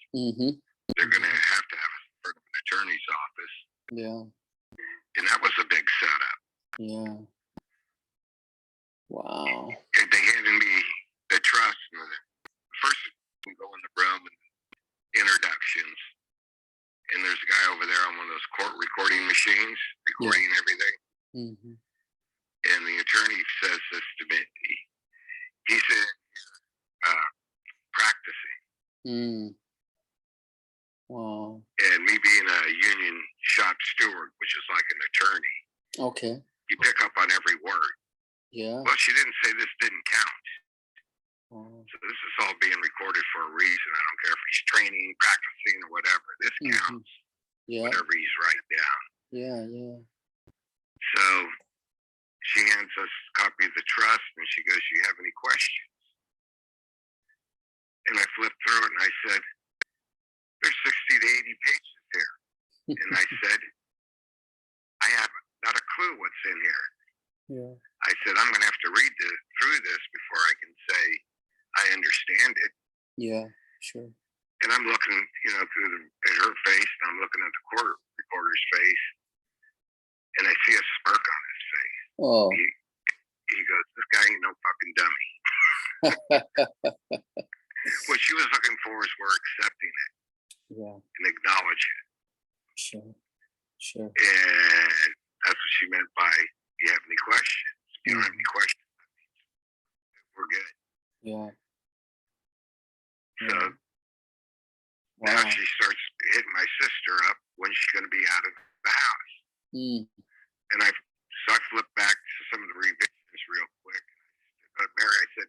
S3: They're going to have an attorney's office.
S1: Yeah.
S3: And that was a big setup.
S1: Yeah. Wow.
S3: And they handed me the trust. First, we go in the room and introductions. And there's a guy over there on one of those court recording machines, recording everything. And the attorney says this to me. He said, practicing.
S1: Wow.
S3: And me being a union shop steward, which is like an attorney.
S1: Okay.
S3: You pick up on every word.
S1: Yeah.
S3: Well, she didn't say this didn't count.
S1: Oh.
S3: So this is all being recorded for a reason. I don't care if he's training, practicing, or whatever. This counts.
S1: Yeah.
S3: Whatever he's writing down.
S1: Yeah, yeah.
S3: So she hands us a copy of the trust, and she goes, "Do you have any questions?" And I flipped through it, and I said, "There's 60 to 80 pages here." And I said, "I have not a clue what's in here."
S1: Yeah.
S3: I said, "I'm going to have to read through this before I can say I understand it."
S1: Yeah, sure.
S3: And I'm looking, at her face, and I'm looking at the court reporter's face, and I see a smirk on his face.
S1: Oh.
S3: He goes, "This guy ain't no fucking dummy." What she was looking for is we're accepting it.
S1: Yeah.
S3: And acknowledge it.
S1: Sure.
S3: And that's what she meant by, "Do you have any questions?" If you don't have any questions, that means we're good.
S1: Yeah.
S3: So now she starts hitting my sister up when she's going to be out of the house. And I flipped back to some of the revisions real quick. But Mary, I said,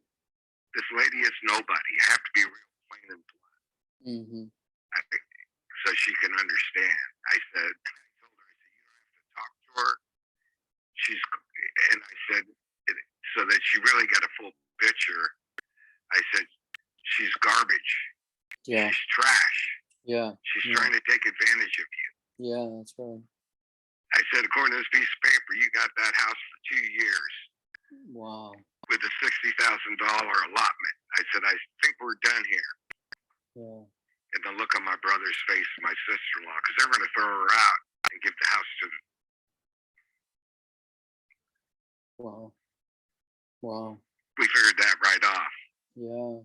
S3: "This lady is nobody. I have to be real plain and blunt. So she can understand." I told her, "You don't have to talk to her. And I said, so that she really got a full picture. I said, she's garbage.
S1: Yeah.
S3: She's trash.
S1: Yeah.
S3: She's trying to take advantage of you."
S1: Yeah, that's right.
S3: I said, "According to this piece of paper, you got that house for 2 years."
S1: Wow.
S3: With a $60,000 allotment. I said, "I think we're done here."
S1: Yeah.
S3: And the look on my brother's face, my sister-in-law, because they're going to throw her out and give the house to the.
S1: Wow.
S3: We figured that right off.
S1: Yeah.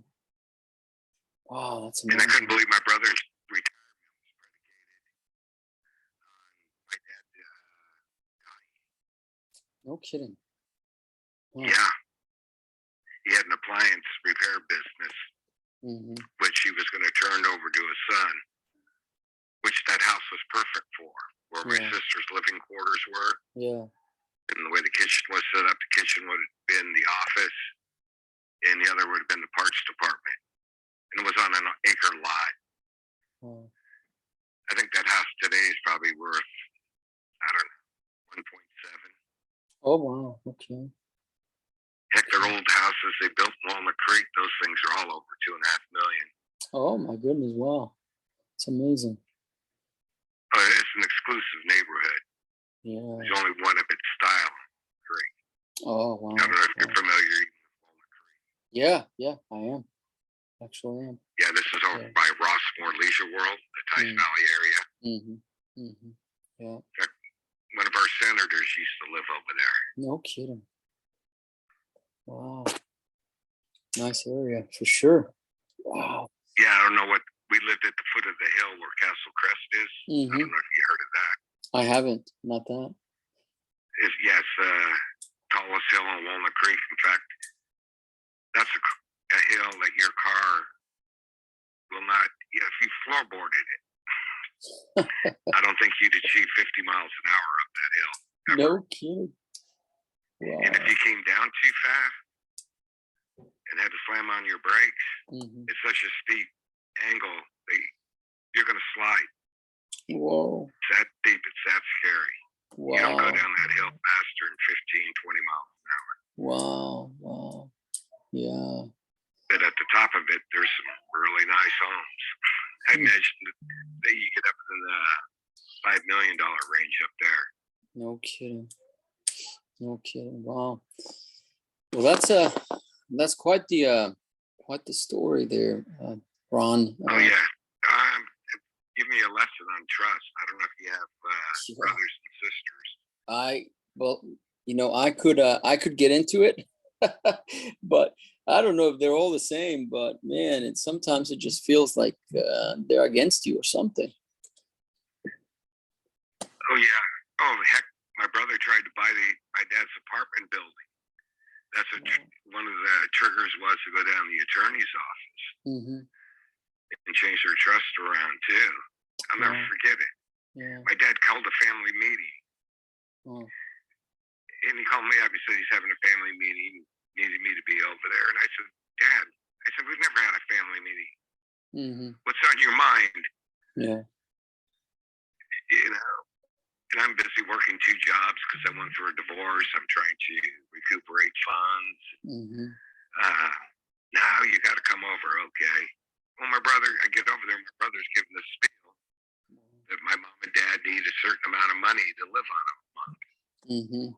S1: Wow, that's
S3: amazing. And
S1: amazing.
S3: I couldn't believe my brother's retirement was predicated on my dad dying.
S1: No kidding. Wow.
S3: Yeah. He had an appliance repair business, which he was going to turn over to his son, which that house was perfect for, where my sister's living quarters were.
S1: Yeah.
S3: And the way the kitchen was set up, the kitchen would have been the office, and the other would have been the parts department. And it was on an acre lot. I think that house today is probably worth, I don't know, 1.7.
S1: Oh, wow. Okay.
S3: Heck, they're old houses they built in Walnut Creek. Those things are all over 2.5 million.
S1: Oh, my goodness. Wow. It's amazing.
S3: But it's an exclusive neighborhood.
S1: Yeah.
S3: There's only one of its style. Creek.
S1: Oh, wow.
S3: I don't know if you're
S1: Wow.
S3: familiar with Walnut Creek.
S1: Yeah. Yeah, I am. Actually am.
S3: Yeah, this is over
S1: Yeah.
S3: by Rossmore Leisure World, the Tice
S1: Mm.
S3: Valley area.
S1: Mm-hmm. Mm-hmm. Yeah.
S3: In fact, one of our senators used to live over there.
S1: No kidding. Wow. Nice area for sure. Wow.
S3: Yeah, I don't know what we lived at the foot of the hill where Castle Crest is. I
S1: Mm-hmm.
S3: don't know if you heard of that.
S1: I haven't. Not that.
S3: It's the tallest hill on Walnut Creek. In fact, that's a hill that your car will not. If you floorboarded it, I don't think you'd achieve 50 miles an hour up that hill. Ever.
S1: No kidding.
S3: And if
S1: Wow.
S3: you came down too fast and had to slam on your brakes,
S1: Mm-hmm.
S3: it's such a steep angle that you're going to slide.
S1: Whoa.
S3: It's that deep. It's that scary. You don't go
S1: Wow.
S3: down that hill faster than 15, 20 miles an hour.
S1: Wow. Wow. Yeah.
S3: But at the top of it, there's some really nice homes. I imagine that you get up in the $5 million range up there.
S1: No kidding. No kidding. Wow. Well, that's quite the story there, Ron.
S3: Oh yeah. Give me a lesson on trust. I don't know if you have
S1: Yeah.
S3: brothers and sisters.
S1: I could get into it, but I don't know if they're all the same. But man, sometimes it just feels like they're against you or something.
S3: Oh yeah. Oh heck, my brother tried to buy my dad's apartment building. That's one of the triggers was to go down to the attorney's office
S1: Mm-hmm.
S3: and change their trust around too. I'll never forget it.
S1: Yeah.
S3: My dad called a family meeting.
S1: Oh.
S3: And he called me up. He said he's having a family meeting. He needed me to be over there. And I said, Dad, we've never had a family meeting.
S1: Mm-hmm.
S3: What's on your mind?
S1: Yeah.
S3: You know, and I'm busy working 2 jobs because I went through a divorce. I'm trying to recuperate funds.
S1: Mm-hmm.
S3: Now you got to come over, okay? Well, I get over there. My brother's giving the spiel that my mom and dad need a certain amount of money to live on a month.
S1: Mm-hmm.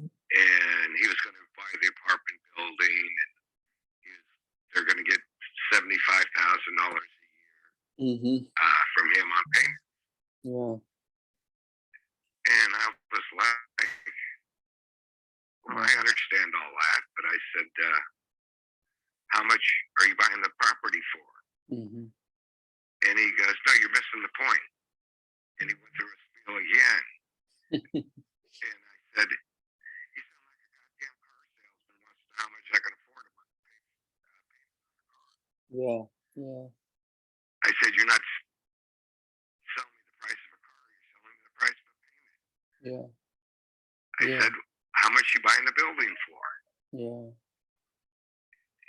S3: And he was going to buy the apartment building, and they're going to get $75,000 a year
S1: Mm-hmm.
S3: from him on payment.
S1: Yeah.
S3: And I was like, well, I understand all that, but I said, how much are you buying the property for?
S1: Mm-hmm.
S3: And he goes, no, you're missing the point. And he went through a spiel again. And I said, you sound like a goddamn car salesman wants to know how much I can afford a month payment on the car.
S1: Yeah. Yeah.
S3: I said, you're not selling me the price of a car, you're selling me the price of a payment.
S1: Yeah.
S3: I said, how much you buying the building for?
S1: Yeah.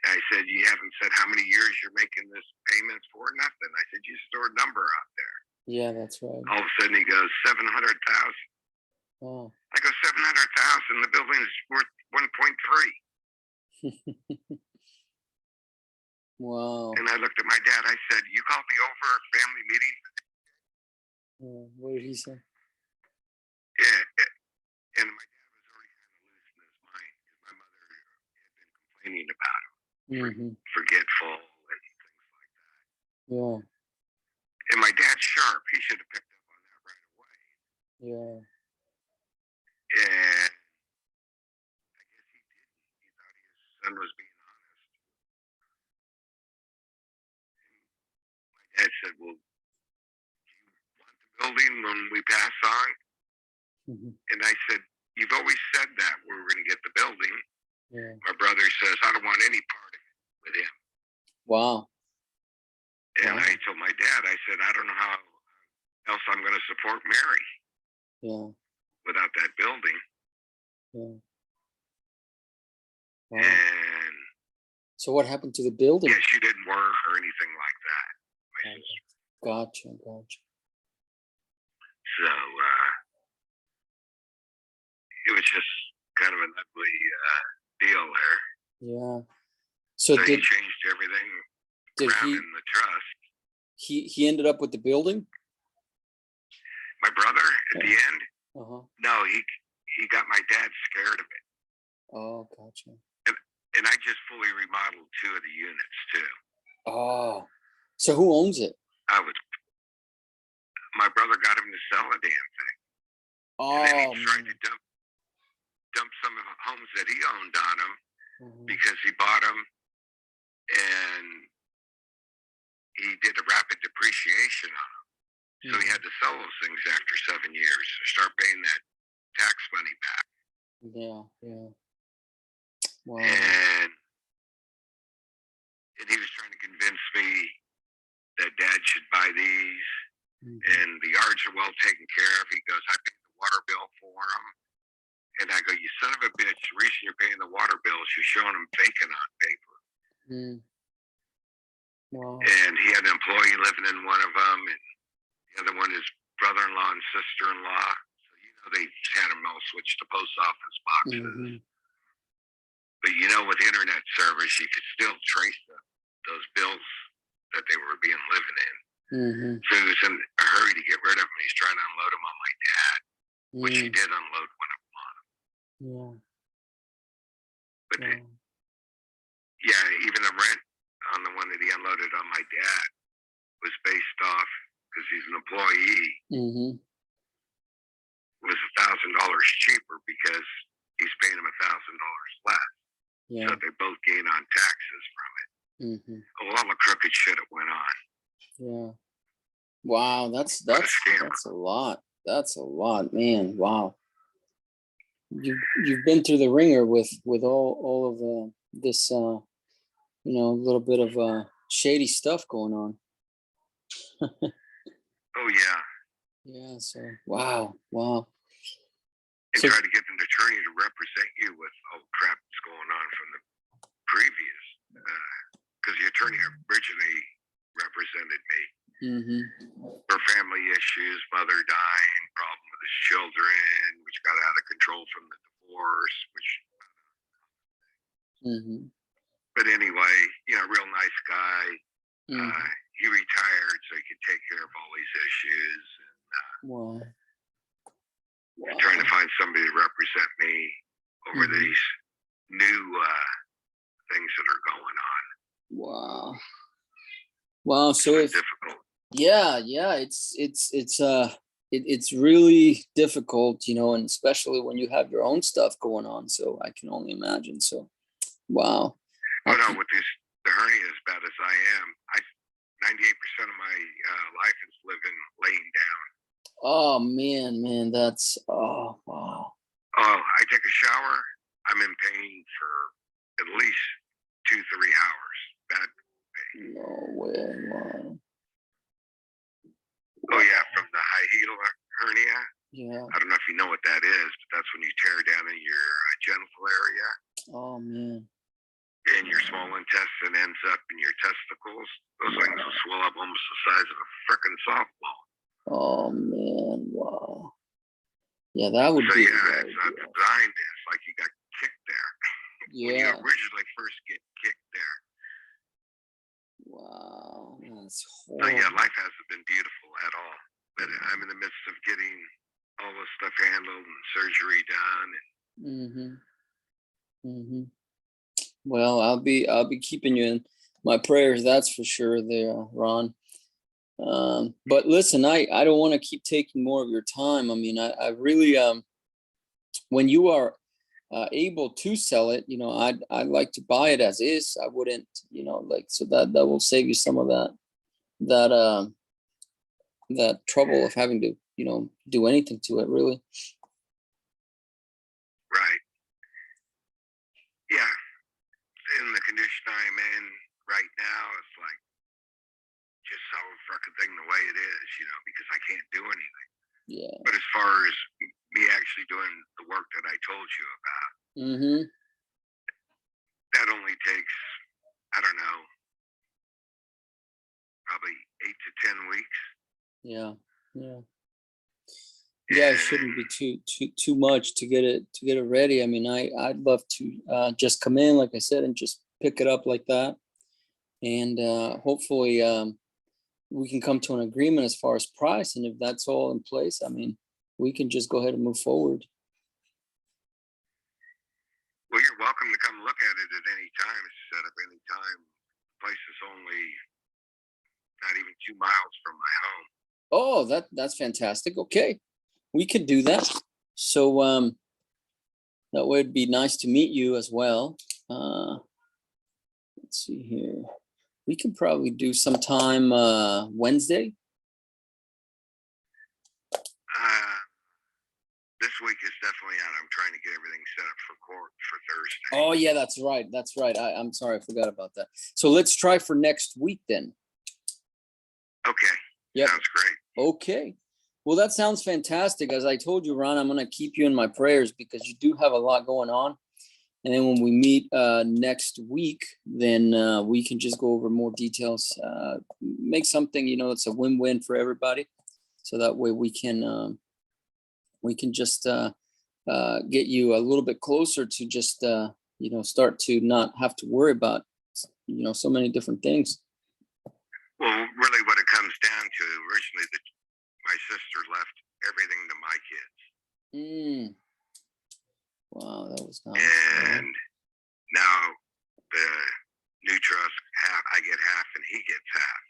S3: I said, you haven't said how many years you're making this payments for? Nothing. I said, you store a number out there.
S1: Yeah, that's right.
S3: All of a sudden he goes, 700,000.
S1: Oh.
S3: I go, 700,000. The building's worth 1.3.
S1: Wow.
S3: And I looked at my dad. I said, you called me over a family meeting?
S1: Yeah. What did he say?
S3: Yeah. And my dad was already kind of losing his mind because my mother had been complaining about him,
S1: Mm-hmm.
S3: forgetful and things like that.
S1: Yeah.
S3: And my dad's sharp. He should have picked up on that right away.
S1: Yeah.
S3: And I guess he didn't. He thought his son was being honest. And my dad said, well, do you want the building when we pass on?
S1: Mm-hmm.
S3: And I said, you've always said that we were going to get the building.
S1: Yeah.
S3: My brother says, I don't want any part of it with him.
S1: Wow.
S3: And
S1: Wow.
S3: I told my dad, I said, I don't know how else I'm going to support Mary
S1: Yeah.
S3: without that building.
S1: Yeah. Wow.
S3: And
S1: So what happened to the building?
S3: yeah, she didn't work or anything like that. My sister.
S1: Gotcha.
S3: So it was just kind of an ugly deal there.
S1: Yeah. So
S3: So he
S1: did
S3: changed everything
S1: did
S3: around
S1: he
S3: in the trust.
S1: he ended up with the building?
S3: My brother, at the end,
S1: Uh-huh.
S3: no, he got my dad scared of it,
S1: Oh, gotcha.
S3: and I just fully remodeled 2 of the units too.
S1: Oh, so who owns it?
S3: My brother got him to sell a damn thing, and then
S1: Oh,
S3: he tried
S1: man.
S3: to dump some of the homes that he owned on him
S1: Mhm.
S3: because he bought them and he did a rapid depreciation on them. So he had to sell those things after 7 years to start paying that tax money back.
S1: Yeah, yeah. Wow.
S3: And he was trying to convince me that Dad should buy these, and the yards are well taken care of. He goes, I paid the water bill for them. And I go, you son of a bitch, the reason you're paying the water bill is you're showing them vacant on paper.
S1: Mm. Wow.
S3: And he had an employee living in one of them, and the other one is brother-in-law and sister-in-law. So, they had them all switched to post office boxes. But, with internet service, you could still trace those bills that they were being living in. So he was in a hurry to get rid of them. He's trying to unload them on my dad, which he did unload one of them on him.
S1: Yeah.
S3: But yeah, even the rent on the one that he unloaded on my dad was based off, because he's an employee, was $1,000 cheaper because he's paying him $1,000 less.
S1: Yeah.
S3: So they both gain on taxes from it. All the crooked shit that went on.
S1: Yeah. Wow, that's a lot. That's a lot, man. Wow. You've been through the ringer with all of this little bit of shady stuff going on.
S3: Oh yeah.
S1: Yeah, so wow.
S3: And try to get an attorney to represent you with all the crap that's going on from the previous, because the attorney originally represented me for family issues, mother dying, problem with his children, which got out of control from the divorce, but anyway, real nice guy. He retired so he could take care of all these issues, and trying to find somebody to represent me over these new things that are going on.
S1: Wow. So
S3: it's difficult.
S1: Yeah, it's really difficult, and especially when you have your own stuff going on. So I can only imagine. So, wow.
S3: With the hernia as bad as I am, 98% of my life is living laying down.
S1: Oh man, that's wow.
S3: I take a shower, I'm in pain for at least 2-3 hours. Bad pain.
S1: No way, wow.
S3: Oh yeah, from the hiatal hernia.
S1: Yeah.
S3: I don't know if you know what that is, but that's when you tear down in your genital area.
S1: Oh man.
S3: And your small intestine ends up in your testicles. Those things will swell up almost the size of a frickin' softball.
S1: Oh man, wow. Yeah, that would be.
S3: Yeah, it's not designed. It's like you got kicked there. When you originally first get kicked there.
S1: Wow, that's
S3: horrible. So yeah, life hasn't been beautiful at all. But I'm in the midst of getting all this stuff handled and surgery done.
S1: Well, I'll be keeping you in my prayers. That's for sure, there, Ron. But listen, I don't want to keep taking more of your time. I mean, I really when you are able to sell it, I'd like to buy it as is. I wouldn't, so that will save you some of that trouble of having to, do anything to it, really.
S3: Right. Yeah. In the condition I'm in right now, it's like just sell the fucking thing the way it is, because I can't do anything.
S1: Yeah.
S3: But as far as me actually doing the work that I told you about, that only takes, I don't know, probably 8 to 10 weeks.
S1: Yeah. Yeah, it shouldn't be too much to get it ready. I mean, I'd love to just come in, like I said, and just pick it up like that, and hopefully we can come to an agreement as far as price. And if that's all in place, I mean, we can just go ahead and move forward.
S3: Well, you're welcome to come look at it at any time. It's set up any time. The place is only not even 2 miles from my home.
S1: Oh, that's fantastic. Okay, we could do that. So that way it'd be nice to meet you as well. Let's see here. We could probably do sometime Wednesday.
S3: This week is definitely out. I'm trying to get everything set up for court for Thursday.
S1: Oh yeah, that's right. That's right. I'm sorry, I forgot about that. So let's try for next week then.
S3: Okay.
S1: Yep.
S3: Sounds great.
S1: Okay. Well, that sounds fantastic. As I told you, Ron, I'm going to keep you in my prayers because you do have a lot going on. And then when we meet next week, then we can just go over more details, make something, it's a win-win for everybody. So that way we can just get you a little bit closer to just, start to not have to worry about, so many different things.
S3: Well, really what it comes down to, originally my sister left everything to my kids.
S1: Wow, that was nice.
S3: And now the new trust, I get half and he gets half.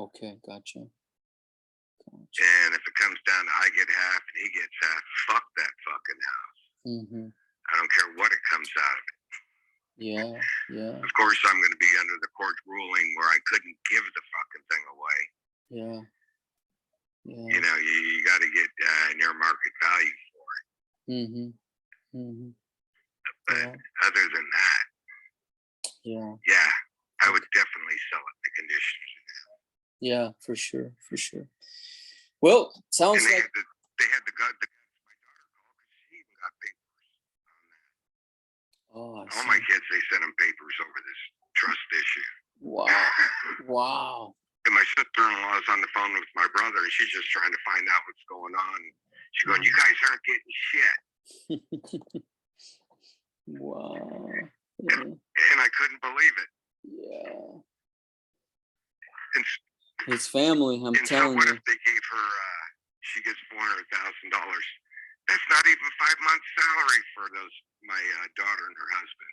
S1: Okay, gotcha.
S3: And if it comes down to I get half and he gets half, fuck that fucking house. I don't care what it comes out of it.
S1: Yeah.
S3: Of course, I'm going to be under the court ruling where I couldn't give the fucking thing away.
S1: Yeah.
S3: You got to get near market value for it. But other than that, yeah, I would definitely sell it the conditions.
S1: Yeah, for sure. Well, sounds
S3: and they
S1: like
S3: had the gut. My daughter called because she even got papers on that. All my kids, they sent them papers over this trust issue.
S1: Wow.
S3: And my sister-in-law is on the phone with my brother, and she's just trying to find out what's going on. She's going, "You guys aren't getting shit."
S1: Wow.
S3: And I couldn't believe it.
S1: Yeah.
S3: And
S1: his family, I'm telling
S3: what
S1: you.
S3: if they gave her, she gets $400,000. That's not even 5 months' salary for my daughter and her husband.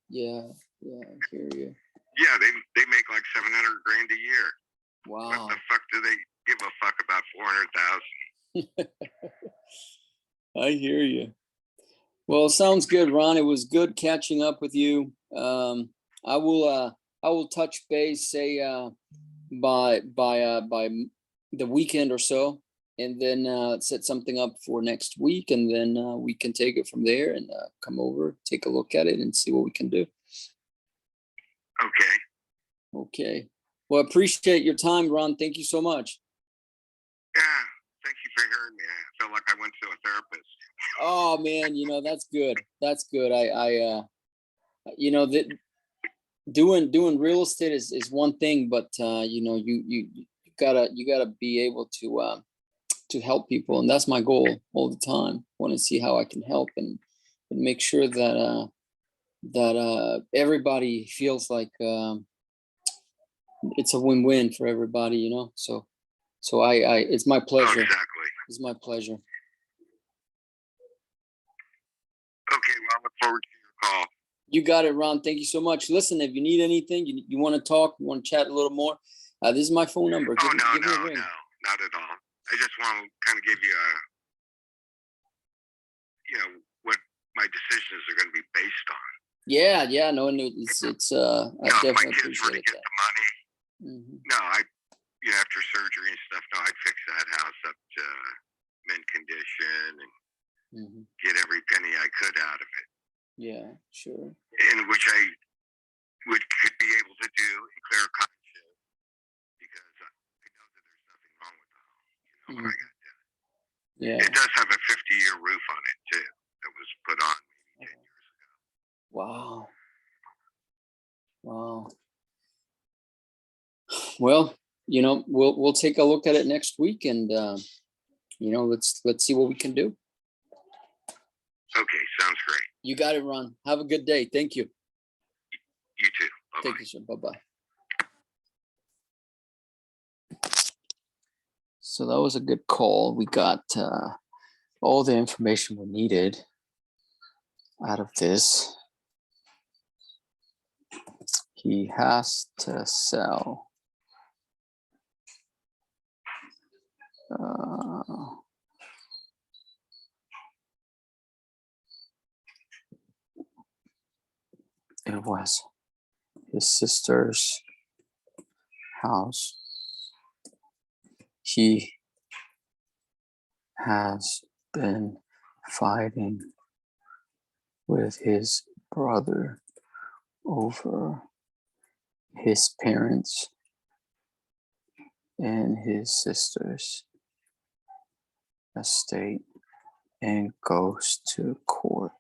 S1: Yeah, I hear you.
S3: Yeah, they make like $700,000 a year.
S1: Wow.
S3: What the fuck do they give a fuck about 400,000?
S1: I hear you. Well, sounds good, Ron. It was good catching up with you. I will touch base, say by the weekend or so, and then set something up for next week, and then we can take it from there and come over, take a look at it, and see what we can do. Okay. Well, I appreciate your time, Ron. Thank you so much.
S3: Yeah, thank you for hearing me. I feel like I went to a therapist.
S1: Oh man, that's good. That's good. I that doing real estate is one thing, but you gotta be able to help people, and that's my goal all the time. Want to see how I can help and make sure that everybody feels like it's a win-win for everybody, so I it's my pleasure.
S3: Oh, exactly.
S1: It's my pleasure.
S3: Okay, well, I look forward to your call.
S1: You got it, Ron. Thank you so much. Listen, if you need anything, you want to talk, you want to chat a little more, this is my phone number.
S3: No,
S1: give me a ring.
S3: No, not at all. I just want to kind of give you what my decisions are going to be based on.
S1: Yeah, no, it's I definitely
S3: my kids
S1: appreciate
S3: were to get
S1: that.
S3: the money. No, after surgery and stuff, no, I'd fix that house up to mint condition and get every penny I could out of it.
S1: Yeah, sure.
S3: And which I could be able to do in clear conscience because I know that there's nothing wrong with the home. What I got done.
S1: Yeah.
S3: It does have a 50-year roof on it too. That was put on maybe 10 years ago.
S1: Wow. Well, we'll take a look at it next week, and let's see what we can do.
S3: Okay, sounds great.
S1: You got it, Ron. Have a good day. Thank you.
S3: You too. Bye-bye.
S1: Thank you, sir. Bye-bye. So that was a good call. We got all the information we needed out of this. He has to sell. It was his sister's house. He has been fighting with his brother over his parents and his sister's estate and goes to court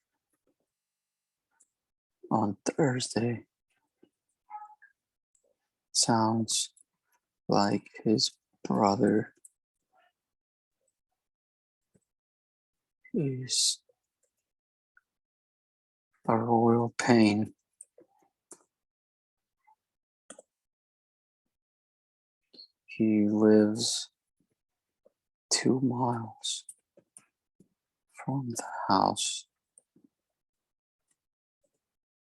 S1: on Thursday. Sounds like his brother is a royal pain. He lives 2 miles from the house.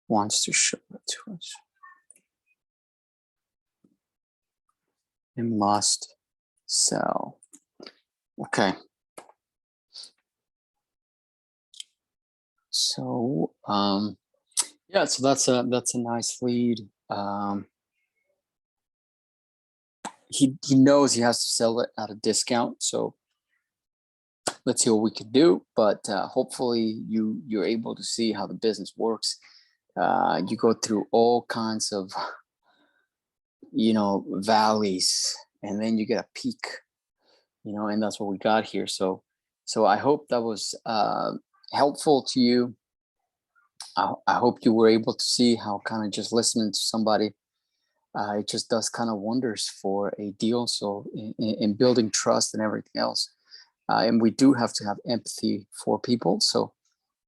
S1: Wants to show it to us. It must sell. Okay. So yeah, so that's a nice lead. He knows he has to sell it at a discount, so let's see what we can do. But hopefully you're able to see how the business works. You go through all kinds of valleys, and then you get a peak, and that's what we got here. So I hope that was helpful to you. I hope you were able to see how kind of just listening to somebody, it just does kind of wonders for a deal. So in building trust and everything else, and we do have to have empathy for people. So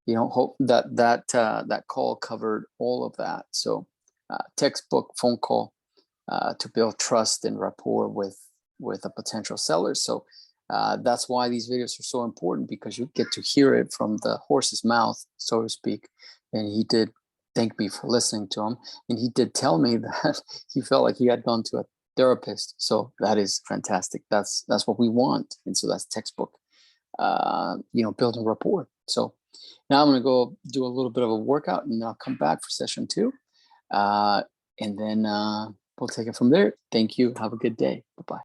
S1: hope that call covered all of that. So textbook phone call to build trust and rapport with a potential seller. So that's why these videos are so important, because you get to hear it from the horse's mouth, so to speak. And he did thank me for listening to him, and he did tell me that he felt like he had gone to a therapist. So that is fantastic. That's what we want. And so that's textbook, building rapport. So now I'm going to go do a little bit of a workout, and I'll come back for session 2. And then we'll take it from there. Thank you. Have a good day. Bye-bye.